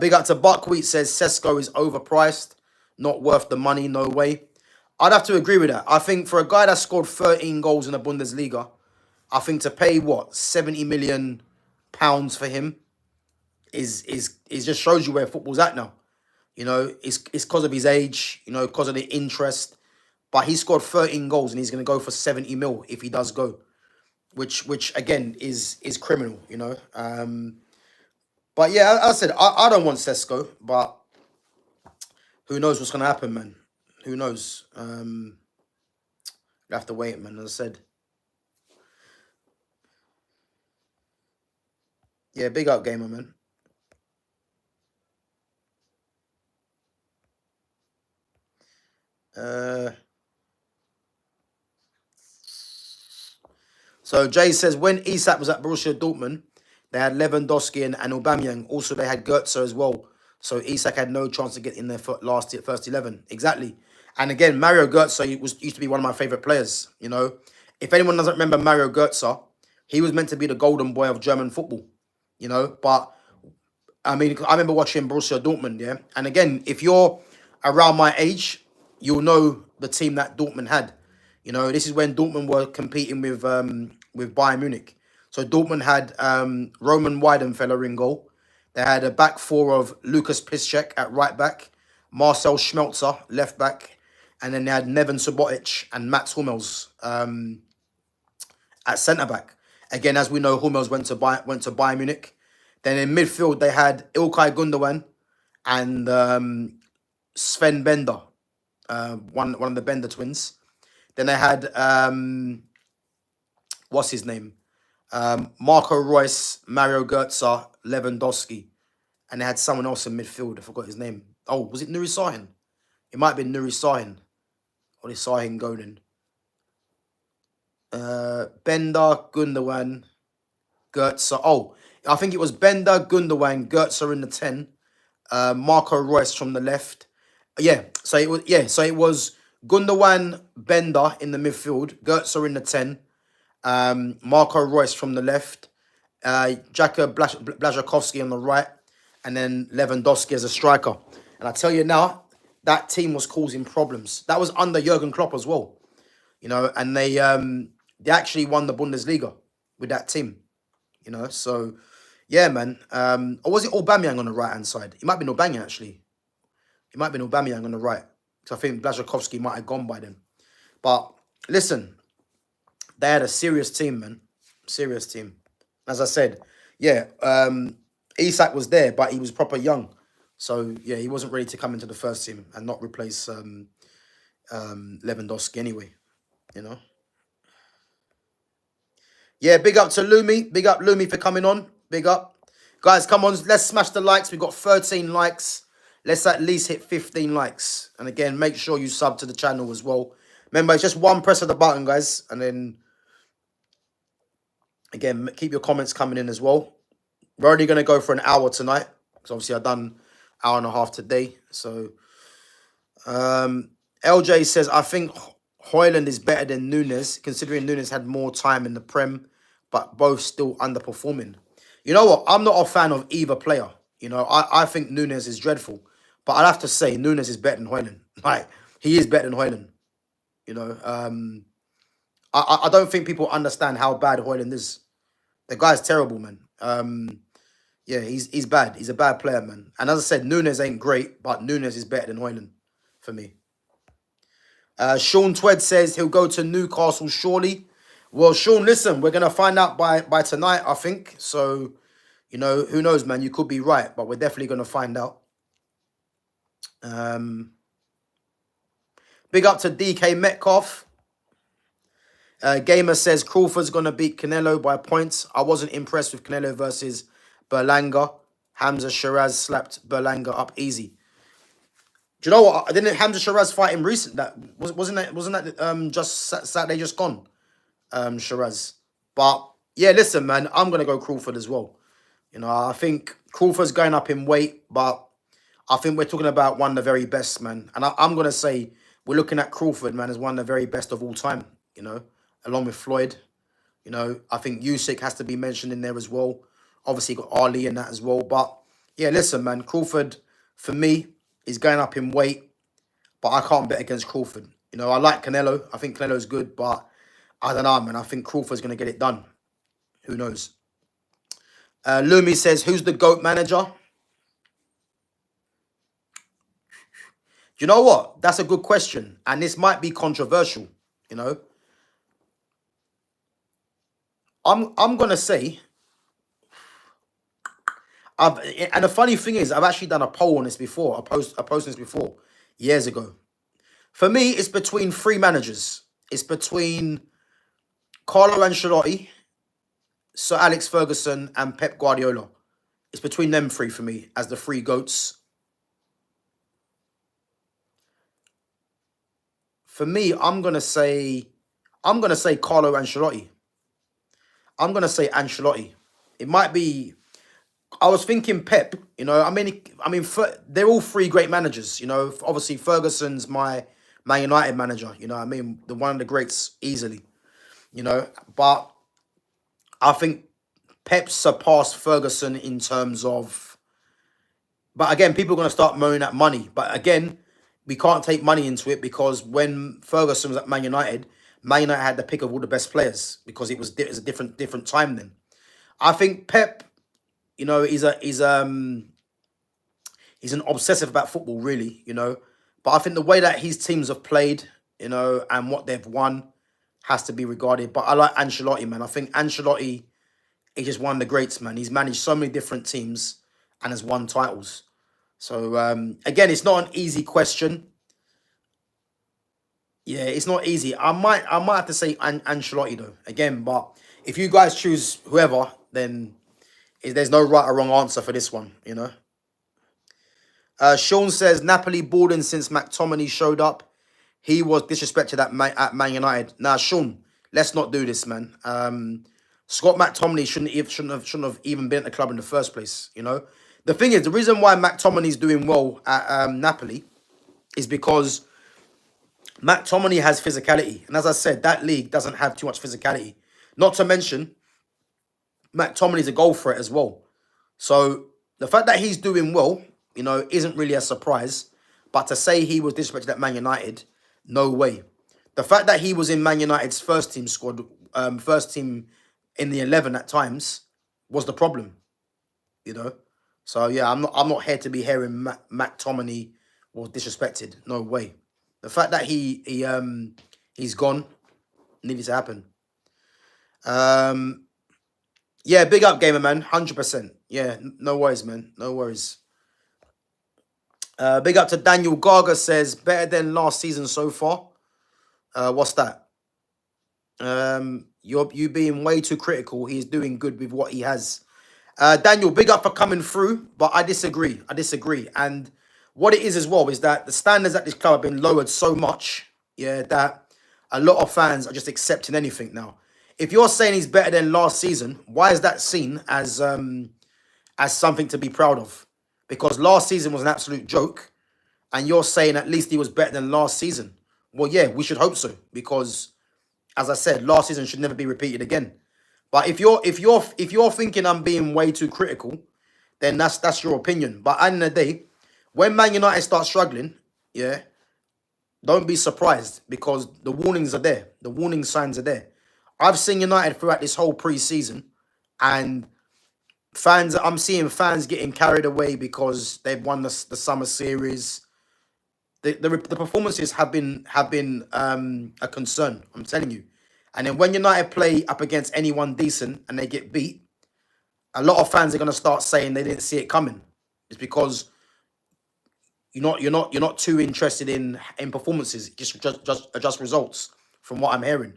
[SPEAKER 1] Big up to Buckwheat, says Cesco is overpriced, not worth the money, no way. I'd have to agree with that. I think for a guy that scored 13 goals in the Bundesliga, I think to pay what, 70 million pounds for him is just shows you where football's at now. You know, it's because of his age, you know, because of the interest. But he scored 13 goals and he's going to go for 70 mil if he does go, which again is criminal, you know. But yeah, as I said, I don't want Cesco, but who knows what's going to happen, man. Who knows? You have to wait, man, as I said. Yeah, big up, gamer, man. So Jay says, when Isak was at Borussia Dortmund, they had Lewandowski and Aubameyang. Also, they had Götze as well. So Isak had no chance to get in their first 11. Exactly. And again, Mario Götze used to be one of my favourite players. You know, if anyone doesn't remember Mario Götze, he was meant to be the golden boy of German football. You know, but I mean, I remember watching Borussia Dortmund, yeah. And again, if you're around my age, you'll know the team that Dortmund had. You know, this is when Dortmund were competing with Bayern Munich. So Dortmund had Roman Weidenfeller in goal. They had a back four of Lucas Piszczek at right back, Marcel Schmelzer left back, and then they had Neven Subotic and Mats Hummels at centre back. Again, as we know, Hummels went to Bayern Munich. Then in midfield they had Ilkay Gundogan and Sven Bender, one of the Bender twins. Then they had what's his name? Marco Reus, Mario Götze, Lewandowski, and they had someone else in midfield. I forgot his name. Oh, was it Nuri Sahin? It might have been Nuri Sahin. Or is Sahin going? Bender, Gundogan, Götze. Oh, I think it was Bender, Gundogan, Götze in the 10. Marco Reus from the left. So it was Gundogan, Bender in the midfield, Götze in the 10. Marco Reus from the left, Jaka Blazakowski on the right, and then Lewandowski as a striker. And I tell you now, that team was causing problems. That was under Jurgen Klopp as well, you know. And they actually won the Bundesliga with that team, you know. So yeah, man. Or was it Aubameyang on the right hand side? It might be Aubameyang actually. It might be Aubameyang on the right, because I think Blazakowski might have gone by then. But listen. They had a serious team, man. Serious team. As I said, yeah, Isak was there, but he was proper young. So, yeah, he wasn't ready to come into the first team and not replace Lewandowski anyway, you know. Yeah, big up to Lumi. Big up, Lumi, for coming on. Big up. Guys, come on, let's smash the likes. We've got 13 likes. Let's at least hit 15 likes. And again, make sure you sub to the channel as well. Remember, it's just one press of the button, guys. And then... again, keep your comments coming in as well. We're only going to go for an hour tonight, because obviously I've done an hour and a half today. So, LJ says, I think Højlund is better than Nunes, considering Nunes had more time in the Prem, but both still underperforming. You know what? I'm not a fan of either player. You know, I think Nunes is dreadful. But I'd have to say Nunes is better than Højlund. Like, he is better than Højlund. You know, I don't think people understand how bad Højlund is. The guy's terrible, man. Yeah, he's bad. He's a bad player, man. And as I said, Nunes ain't great, but Nunes is better than Højlund for me. Sean Twed says he'll go to Newcastle surely. Well, Sean, listen, we're gonna find out by tonight, I think. So, you know, who knows, man? You could be right, but we're definitely gonna find out. Big up to DK Metcalf. Gamer says Crawford's gonna beat Canelo by points. I wasn't impressed with Canelo versus Berlanga. Hamza Shiraz slapped Berlanga up easy. Do you know what? Didn't Hamza Shiraz fight him recent? Wasn't that just Saturday just gone? Shiraz. But yeah, listen, man, I'm gonna go Crawford as well. You know, I think Crawford's going up in weight, but I think we're talking about one of the very best, man. And I'm gonna say we're looking at Crawford, man, as one of the very best of all time. You know, along with Floyd. You know, I think Usyk has to be mentioned in there as well. Obviously, got Ali and that as well. But yeah, listen, man, Crawford for me is going up in weight, but I can't bet against Crawford. You know, I like Canelo. I think Canelo's good, but I don't know, man. I think Crawford's going to get it done. Who knows? Lumi says, who's the GOAT manager? Do you know what? That's a good question. And this might be controversial, you know. I'm going to say, and the funny thing is, I've actually done a poll on this before, a post on this before, years ago. For me, it's between three managers. It's between Carlo Ancelotti, Sir Alex Ferguson, and Pep Guardiola. It's between them three for me as the three GOATs. For me, I'm gonna say Carlo Ancelotti. I'm gonna say Ancelotti. It might be. I was thinking Pep. You know, I mean, they're all three great managers. You know, obviously Ferguson's my Man United manager. You know, I mean, the one of the greats easily. You know, but I think Pep surpassed Ferguson in terms of. But again, people are gonna start moaning at money. But again, we can't take money into it because when Ferguson was at Man United had the pick of all the best players because it was a different time then. I think Pep, you know, he's an obsessive about football, really, you know. But I think the way that his teams have played, you know, and what they've won has to be regarded. But I like Ancelotti, man. I think Ancelotti is just one of the greats, man. He's managed so many different teams and has won titles. So, again, it's not an easy question. Yeah, it's not easy. I might have to say Ancelotti, though, again. But if you guys choose whoever, then there's no right or wrong answer for this one, you know. Sean says, Napoli balling since McTominay showed up. He was disrespected at Man United. Now, Sean, let's not do this, man. Scott McTominay shouldn't have even been at the club in the first place, you know. The thing is, the reason why McTominay's doing well at Napoli is because McTominay has physicality. And as I said, that league doesn't have too much physicality. Not to mention, McTominay's a goal threat as well. So the fact that he's doing well, you know, isn't really a surprise. But to say he was disrespected at Man United, no way. The fact that he was in Man United's first team squad, first team in the 11 at times, was the problem, you know. So yeah, I'm not here to be hearing McTominay was disrespected. No way. The fact that he's gone needed to happen. Yeah, big up, gamer man, 100%. Yeah, no worries, man, no worries. Big up to Daniel Garga says better than last season so far. What's that? You being way too critical. He's doing good with what he has. Daniel, big up for coming through, but I disagree. And what it is as well is that the standards at this club have been lowered so much, yeah, that a lot of fans are just accepting anything now. If you're saying he's better than last season, why is that seen as something to be proud of? Because last season was an absolute joke, and you're saying at least he was better than last season. Well, yeah, we should hope so, because, as I said, last season should never be repeated again. But if you're thinking I'm being way too critical, then that's your opinion. But at the end of the day, when Man United start struggling, yeah, don't be surprised because the warnings are there. The warning signs are there. I've seen United throughout this whole pre-season, and I'm seeing fans getting carried away because they've won the summer series. The performances have been a concern. I'm telling you. And then when United play up against anyone decent and they get beat, a lot of fans are gonna start saying they didn't see it coming. It's because you're not too interested in performances, just results from what I'm hearing,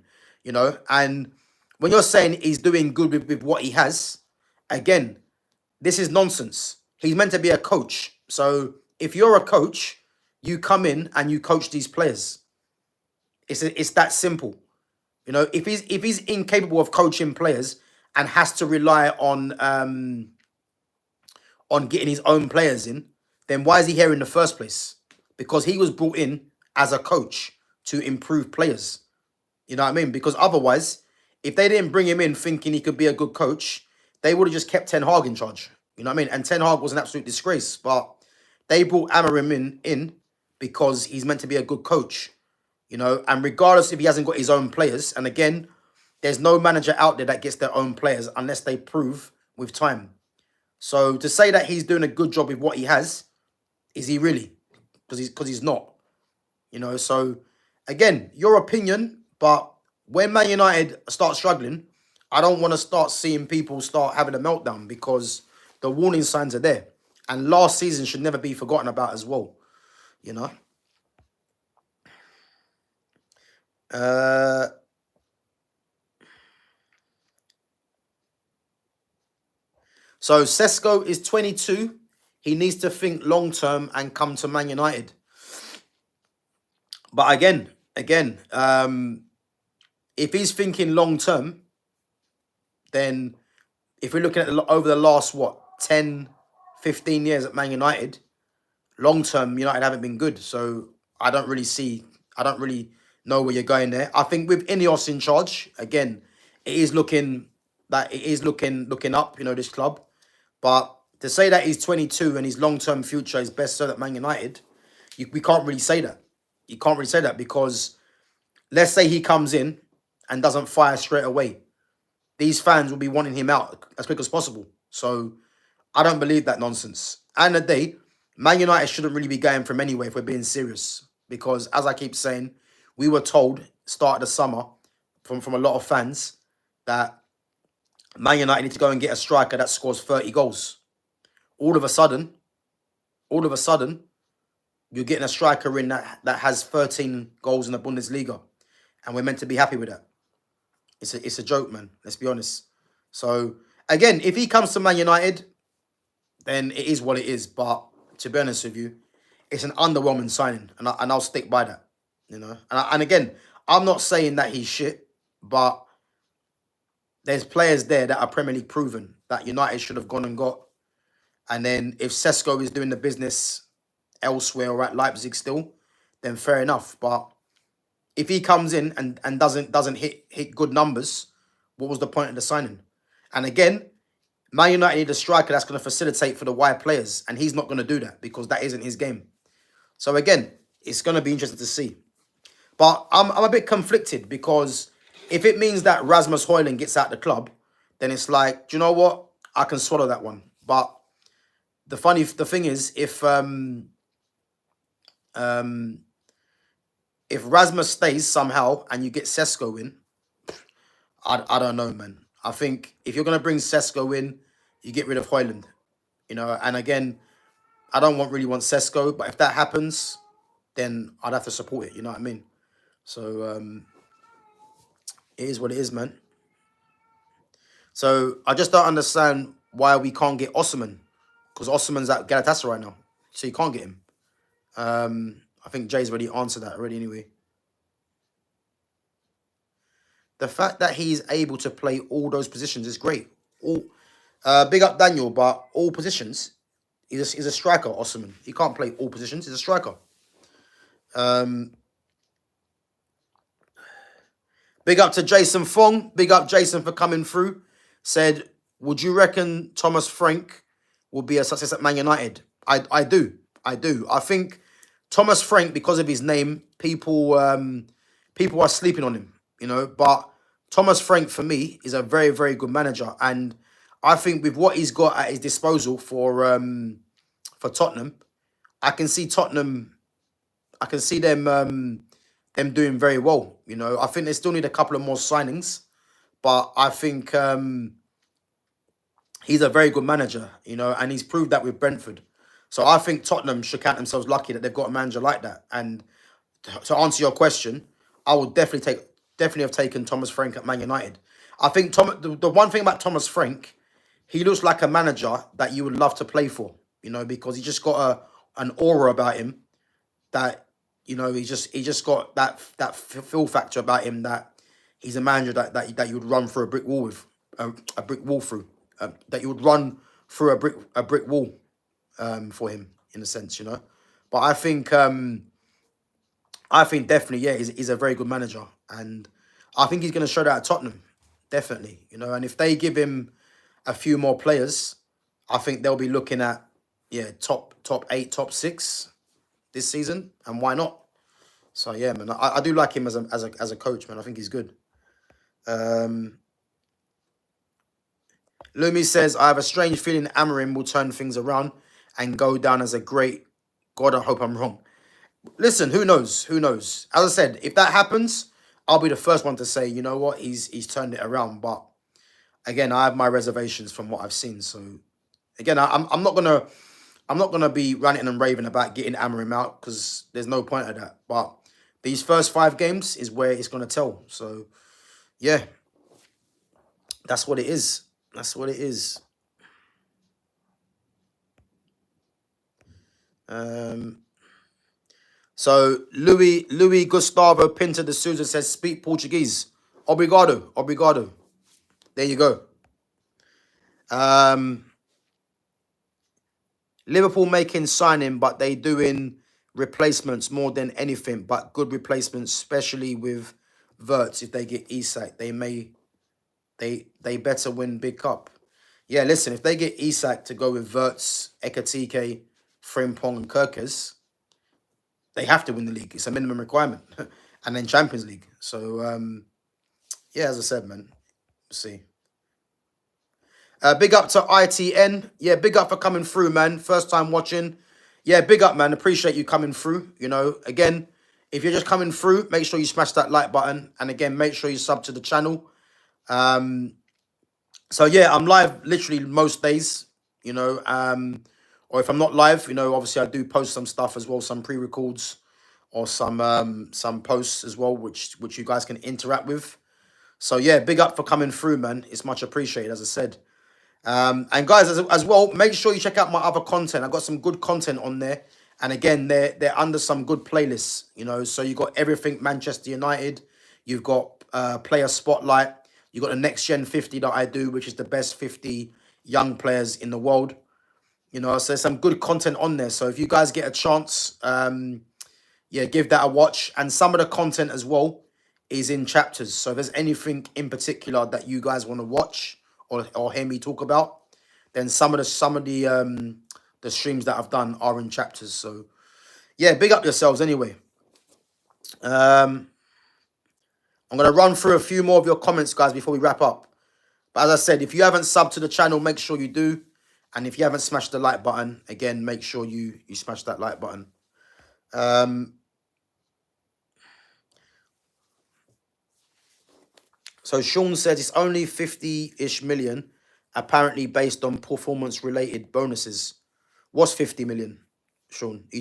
[SPEAKER 1] And when you're saying he's doing good with what he has, again, this is nonsense. He's meant to be a coach. So if you're a coach, you come in and you coach these players. It's that simple. If he's incapable of coaching players and has to rely on getting his own players in, then why is he here in the first place? Because he was brought in as a coach to improve players. You know what I mean? Because otherwise, if they didn't bring him in thinking he could be a good coach, they would have just kept Ten Hag in charge. You know what I mean? And Ten Hag was an absolute disgrace. But they brought Amorim in because he's meant to be a good coach. And regardless if he hasn't got his own players, and again, there's no manager out there that gets their own players unless they prove with time. So to say that he's doing a good job with what he has, is he really? Because he's not. So again, your opinion, but when Man United start struggling, I don't want to start seeing people start having a meltdown because the warning signs are there. And last season should never be forgotten about as well. You know? So Cesco is 22. He needs to think long term and come to Man United. But again, if he's thinking long term, then if we're looking at over the last 10, 15 years at Man United, long term United haven't been good. So I don't really know where you're going there. I think with Ineos in charge, again, it is looking up, this club. But to say that he's 22 and his long-term future is best served at Man United, we can't really say that. You can't really say that because let's say he comes in and doesn't fire straight away. These fans will be wanting him out as quick as possible. So I don't believe that nonsense. And the day, Man United shouldn't really be going from anywhere if we're being serious. Because as I keep saying, we were told start of the summer from a lot of fans that Man United need to go and get a striker that scores 30 goals. All of a sudden, you're getting a striker in that has 13 goals in the Bundesliga. And we're meant to be happy with that. It's a joke, man. Let's be honest. So, again, if he comes to Man United, then it is what it is. But to be honest with you, it's an underwhelming signing. And I'll stick by that. And again, I'm not saying that he's shit, but there's players there that are Premier League proven that United should have gone and got. And then if Cesco is doing the business elsewhere or at Leipzig still, then fair enough. But if he comes in and doesn't hit good numbers, what was the point of the signing? And again, Man United need a striker that's going to facilitate for the wide players, and he's not going to do that because that isn't his game. So again, it's going to be interesting to see. But I'm a bit conflicted because if it means that Rasmus Højlund gets out the club, then it's like, do you know what? I can swallow that one. But the thing is, if Rasmus stays somehow and you get Cesco in, I don't know, man. I think if you're going to bring Cesco in, you get rid of Højlund. And again, I don't really want Cesco, but if that happens, then I'd have to support it. You know what I mean? So it is what it is, man. So I just don't understand why we can't get Osimhen, because Osimhen's at Galatasaray right now, so you can't get him. I think Jay's already answered that already anyway. The fact that he's able to play all those positions is great. Big up Daniel, but all positions, he's a striker, Osimhen. He can't play all positions, he's a striker. Big up to Jason Fong. Big up Jason for coming through. Said, would you reckon Thomas Frank will be a success at Man United? I do. I do. I think Thomas Frank, because of his name, people are sleeping on him, you know. But Thomas Frank, for me, is a very, very good manager. And I think with what he's got at his disposal for Tottenham, I can see Tottenham, I can see them doing very well. You know, I think they still need a couple of more signings, but I think he's a very good manager, you know, and he's proved that with Brentford. So I think Tottenham should count themselves lucky that they've got a manager like that. And to answer your question, I would definitely have taken Thomas Frank at Man United. I think the one thing about Thomas Frank, he looks like a manager that you would love to play for, you know, because he just got an aura about him that, you know, he just got that feel factor about him that he's a manager that you would run through a brick wall with, a brick wall through, that you would run through a brick wall for him, in a sense, you know. But I think definitely, yeah, he's a very good manager, and I think he's going to show that at Tottenham, definitely, you know. And if they give him a few more players, I think they'll be looking at top 8, top 6 this season, and why not? So yeah, man, I do like him as a coach, man. I think he's good. Lumi says, I have a strange feeling Amorim will turn things around and go down as a great. God, I hope I'm wrong. Listen, who knows? Who knows? As I said, if that happens, I'll be the first one to say, you know what, he's turned it around. But again, I have my reservations from what I've seen. So again, I'm not gonna be ranting and raving about getting Amorim out, because there's no point of that. But these first 5 games is where it's gonna tell. So yeah, that's what it is. That's what it is. So Louis Gustavo Pinto de Souza says, speak Portuguese. Obrigado. Obrigado. There you go. Liverpool making signing, but they doing replacements more than anything, but good replacements, especially with Verts. If they get Isak, they better win big cup. Yeah, listen, if they get Isak to go with Verts, Ekatike, Frimpong and Kirkes, they have to win the league. It's a minimum requirement. And then Champions League. So, yeah, as I said, man, we'll see. Big up to ITN. Yeah, big up for coming through, man. First time watching. Yeah, big up, man. Appreciate you coming through. You know, again, if you're just coming through, make sure you smash that like button. And again, make sure you sub to the channel. So, yeah, I'm live literally most days, you know. Or if I'm not live, you know, obviously I do post some stuff as well, some pre-records or some posts as well, which you guys can interact with. So, yeah, big up for coming through, man. It's much appreciated, as I said. And guys, as well, make sure you check out my other content. I've got some good content on there. And again, they're under some good playlists, you know. So you got everything Manchester United. You've got player spotlight. You got the next gen 50 that I do, which is the best 50 young players in the world. You know, so there's some good content on there. So if you guys get a chance, yeah, give that a watch. And some of the content as well is in chapters. So if there's anything in particular that you guys want to watch or hear me talk about, then some of the streams that I've done are in chapters. So yeah, big up yourselves anyway. I'm gonna run through a few more of your comments, guys, before we wrap up. But as I said, if you haven't subbed to the channel, make sure you do. And if you haven't smashed the like button, again, make sure you smash that like button. So Sean says it's only 50-ish million, apparently based on performance-related bonuses. What's 50 million, Sean? Are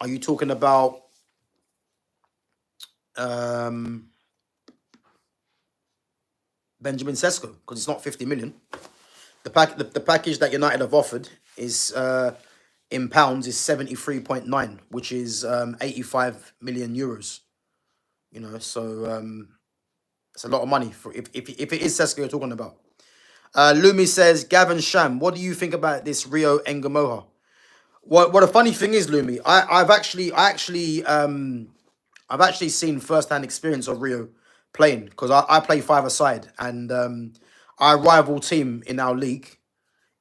[SPEAKER 1] you talking about Benjamin Sesko? Because it's not 50 million. The package that United have offered is in pounds is 73.9, which is 85 million euros. You know, so it's a lot of money for if it is Cesco you're talking about. Lumi says, Gavin Sham, what do you think about this Rio Engamoha? What the funny thing is, Lumi, I've actually seen first-hand experience of Rio playing because I play five-a-side, and our rival team in our league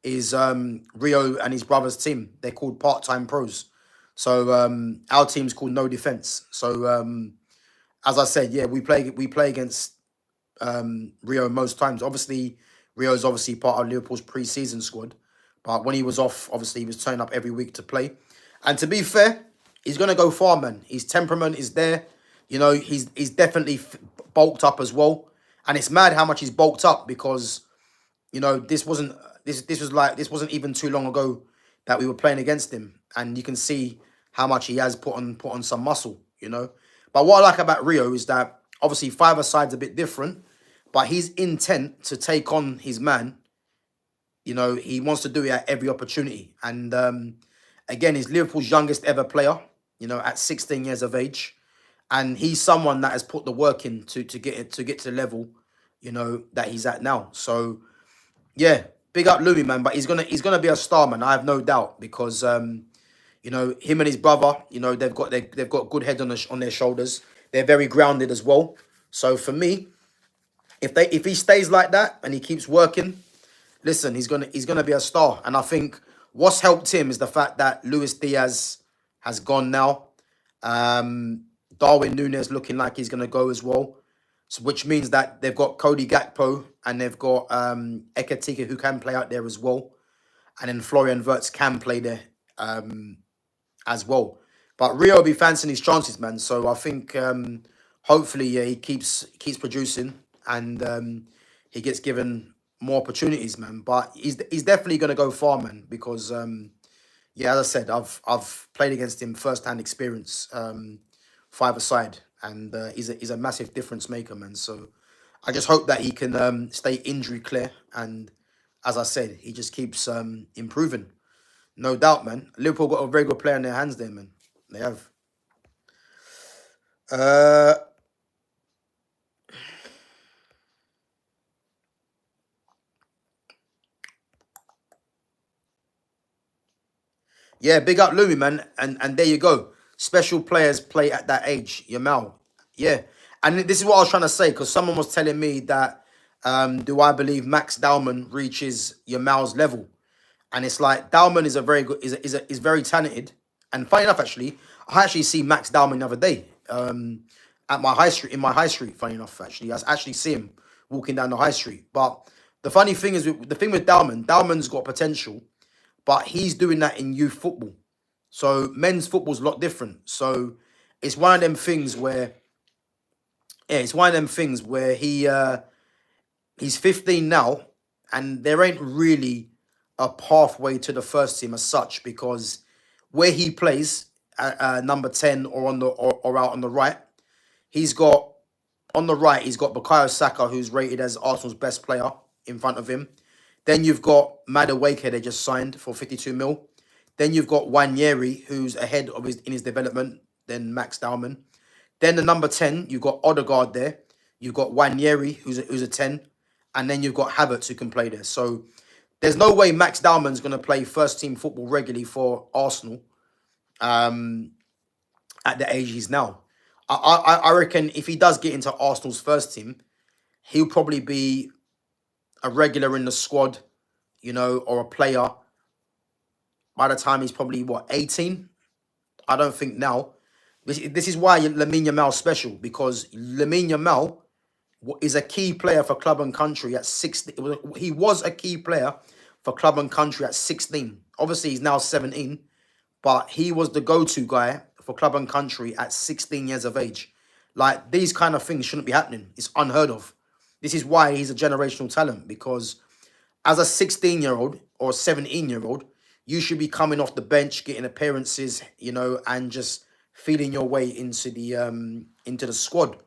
[SPEAKER 1] is Rio and his brother's team. They're called part-time pros. So our team's called No Defense. So as I said, yeah, we play against Rio most times. Obviously, Rio's obviously part of Liverpool's pre-season squad, but when he was off, obviously he was turning up every week to play. And to be fair, he's gonna go far, man. His temperament is there. You know, he's definitely bulked up as well. And it's mad how much he's bulked up because you know this wasn't even too long ago that we were playing against him, and you can see how much he has put on some muscle. You know, but what I like about Rio is that obviously five-a-side's a bit different, but his intent to take on his man, you know, he wants to do it at every opportunity. And again, he's Liverpool's youngest ever player, you know, at 16 years of age. And he's someone that has put the work in to get to the level, you know, that he's at now. So yeah, big up Louis, man. But he's gonna be a star, man. I have no doubt because you know, him and his brother, you know, they've got good head on their shoulders. They're very grounded as well. So for me, if he stays like that and he keeps working, listen, he's gonna be a star. And I think what's helped him is the fact that Luis Diaz has gone now. Um, Darwin Nunes looking like he's gonna go as well. So which means that they've got Cody Gakpo and they've got Ekatika who can play out there as well. And then Florian Wirtz can play there as well. But Rio will be fancying his chances, man. So I think hopefully yeah, he keeps producing and he gets given more opportunities, man. But he's definitely gonna go far, man, because yeah, as I said, I've played against him first-hand experience, five-a-side, and he's a massive difference maker, man. So I just hope that he can stay injury clear, and as I said, he just keeps improving. No doubt, man. Liverpool got a very good player in their hands there, man. They have. Uh, yeah, big up Louis, man. And there you go. Special players play at that age. Yamal. Yeah. And this is what I was trying to say, because someone was telling me that do I believe Max Dowman reaches Yamal's level? And it's like Dowman is a very good, is very talented. And funny enough, actually, I actually see Max Dowman the other day at my high street, in my high street. Funny enough, actually, I actually see him walking down the high street. But the funny thing is, the thing with Dowman, Dowman's got potential, but he's doing that in youth football. So men's football's a lot different. So it's one of them things where, yeah, it's one of them things where he's 15 now, and there ain't really a pathway to the first team as such because where he plays at number 10 or or out on the right, he's got on the right he's got Bukayo Saka who's rated as Arsenal's best player in front of him. Then you've got Madueke they just signed for 52 mil. Then you've got Wanyeri who's ahead of his development than Max Dowman. Then the number 10, you've got Odegaard there. You've got Wanyeri, who's a 10. And then you've got Havertz who can play there. So there's no way Max Dowman's going to play first team football regularly for Arsenal at the age he's now. I reckon if he does get into Arsenal's first team, he'll probably be a regular in the squad, you know, or a player by the time he's probably, what, 18? I don't think now. This is why Lamine Yamal's special, because Lamine Yamal is a key player for club and country at 16. He was a key player for club and country at 16. Obviously, he's now 17, but he was the go-to guy for club and country at 16 years of age. Like, these kind of things shouldn't be happening. It's unheard of. This is why he's a generational talent, because as a 16-year-old or 17-year-old, you should be coming off the bench, getting appearances, you know, and just feeling your way into the squad.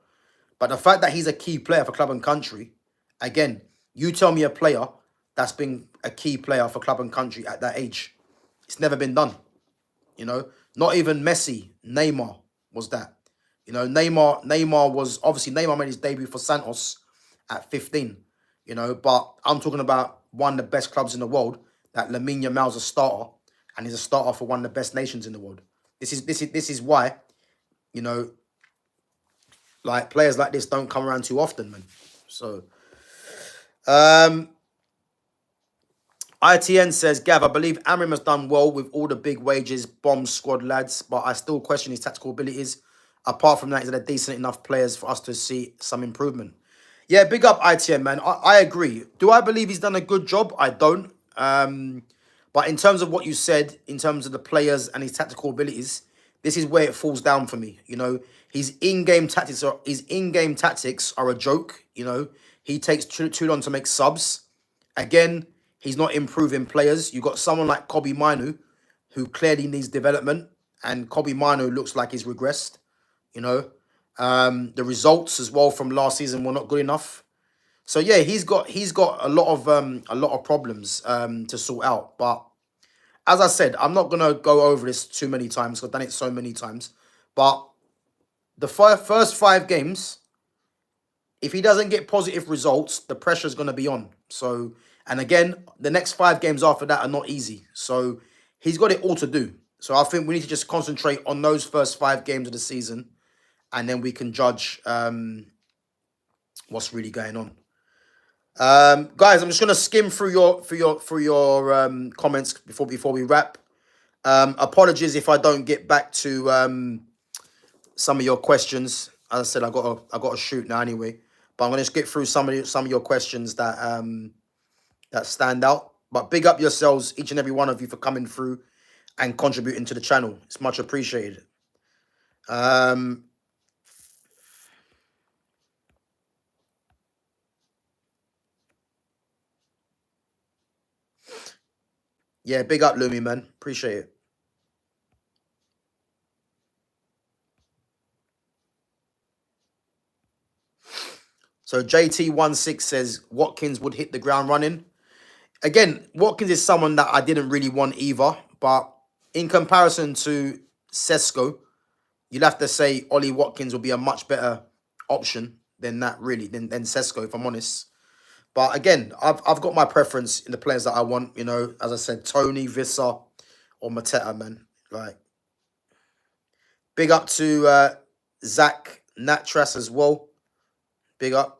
[SPEAKER 1] But the fact that he's a key player for club and country, again, you tell me a player that's been a key player for club and country at that age. It's never been done. You know, not even Messi, Neymar was that. You know, Neymar made his debut for Santos at 15. You know, but I'm talking about one of the best clubs in the world, that Lamine Yamal's a starter, and he's a starter for one of the best nations in the world. This is why, you know, like players like this don't come around too often, man. So, ITN says, Gav, I believe Amorim has done well with all the big wages, bomb squad lads, but I still question his tactical abilities. Apart from that, is there decent enough players for us to see some improvement? Yeah, big up ITN, man. I agree. Do I believe he's done a good job? I don't. But in terms of what you said, in terms of the players and his tactical abilities, this is where it falls down for me. You know, his in-game tactics are a joke. You know, he takes too long to make subs. Again, he's not improving players. You got someone like Kobe Minu, who clearly needs development, and Kobe Minu looks like he's regressed. You know, the results as well from last season were not good enough. So yeah, he's got a lot of problems to sort out. But as I said, I'm not gonna go over this too many times. I've done it so many times. But the first 5 games, if he doesn't get positive results, the pressure's gonna be on. So, and again, the next 5 games after that are not easy. So he's got it all to do. So I think we need to just concentrate on those first 5 games of the season, and then we can judge what's really going on. Guys, I'm just gonna skim through your comments before we wrap. Apologies if I don't get back to some of your questions. As I said, I got to shoot now anyway. But I'm gonna just get through some of your questions that that stand out. But big up yourselves, each and every one of you, for coming through and contributing to the channel. It's much appreciated. Yeah, big up, Lumi, man. Appreciate it. So JT16 says Watkins would hit the ground running. Again, Watkins is someone that I didn't really want either. But in comparison to Cesco, you'd have to say Ollie Watkins will be a much better option than that, really, than Cesco, if I'm honest. But again, I've got my preference in the players that I want. You know, as I said, Tony, Visser, or Mateta, man. Like, big up to Zach Natras as well. Big up.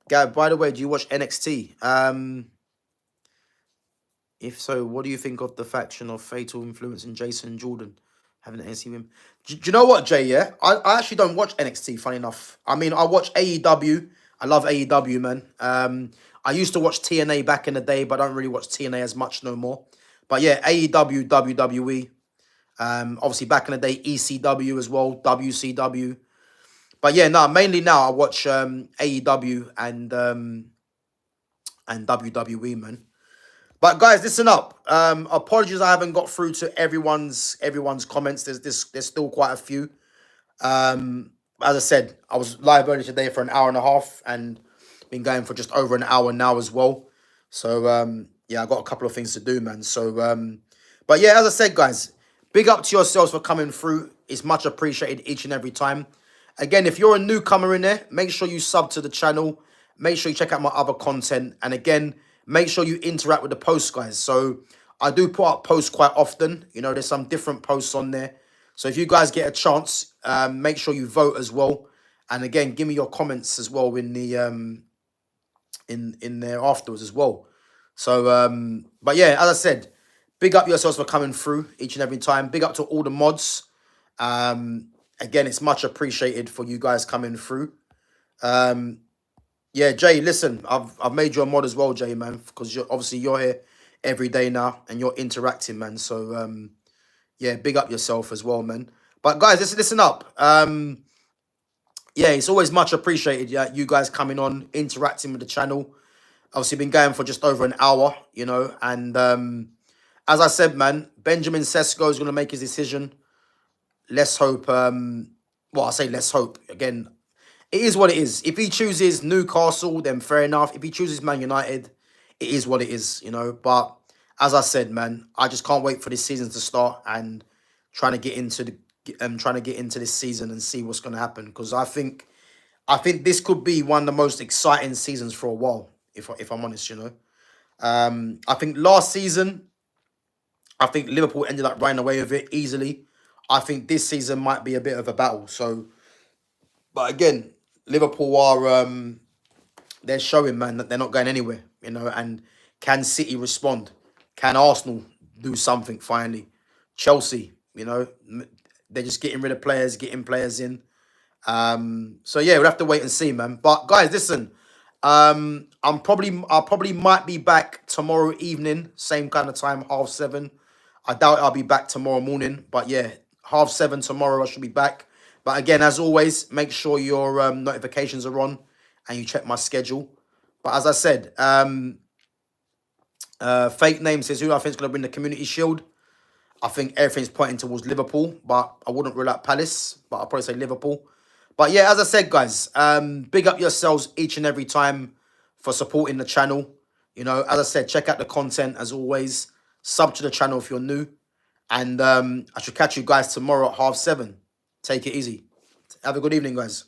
[SPEAKER 1] Gav, by the way, do you watch NXT? If so, what do you think of the faction of Fatal Influence and Jason Jordan having an NXT win? Do you know what, Jay? Yeah, I actually don't watch NXT. Funny enough, I mean, I watch AEW. I love AEW, man. I used to watch TNA back in the day, but I don't really watch TNA as much no more. But yeah, AEW, WWE. Obviously back in the day, ECW as well, WCW. But yeah, no, mainly now I watch AEW and WWE, man. But guys, listen up. Apologies, I haven't got through to everyone's comments. There's still quite a few. As I said, I was live earlier today for an hour and a half, and been going for just over an hour now as well. So yeah, I got a couple of things to do, man. So but yeah, as I said, guys, big up to yourselves for coming through. It's much appreciated each and every time. Again, if you're a newcomer in there, make sure you sub to the channel. Make sure you check out my other content. And again, make sure you interact with the posts, guys. So I do put up posts quite often. You know, there's some different posts on there. So if you guys get a chance, make sure you vote as well. And again, give me your comments as well in the in there afterwards as well. So but yeah, as I said, big up yourselves for coming through each and every time. Big up to all the mods. Again, it's much appreciated for you guys coming through. Yeah, Jay, listen, I've made you a mod as well, Jay, man, because you're here every day now and you're interacting, man. So yeah, big up yourself as well, man. But guys, listen up. Yeah, it's always much appreciated, yeah, you guys coming on, interacting with the channel. Obviously been going for just over an hour, you know, and as I said, man, Benjamin Sesko is going to make his decision. Let's hope, well, I say let's hope. Again, it is what it is. If he chooses Newcastle, then fair enough. If he chooses Man United, it is what it is, you know. But as I said, man, I just can't wait for this season to start and trying to get into this season and see what's going to happen. Because I think I think this could be one of the most exciting seasons for a while, if I'm honest, you know. I think last season, I think Liverpool ended up running away with it easily. I think this season might be a bit of a battle. So, but again, Liverpool are they're showing, man, that they're not going anywhere, you know. And can City respond? Can Arsenal do something finally? Chelsea, you know, they're just getting rid of players, getting players in. So yeah, we'll have to wait and see, man. But guys, listen, I probably might be back tomorrow evening, same kind of time, 7:30. I doubt I'll be back tomorrow morning, but yeah, 7:30 tomorrow I should be back. But again, as always, make sure your notifications are on and you check my schedule. But as I said, fake name says who I think is going to win the Community Shield. I think everything's pointing towards Liverpool, but I wouldn't rule out Palace, but I'll probably say Liverpool. But yeah, as I said, guys, big up yourselves each and every time for supporting the channel. You know, as I said, check out the content as always. Sub to the channel if you're new. And I should catch you guys tomorrow at 7:30. Take it easy. Have a good evening, guys.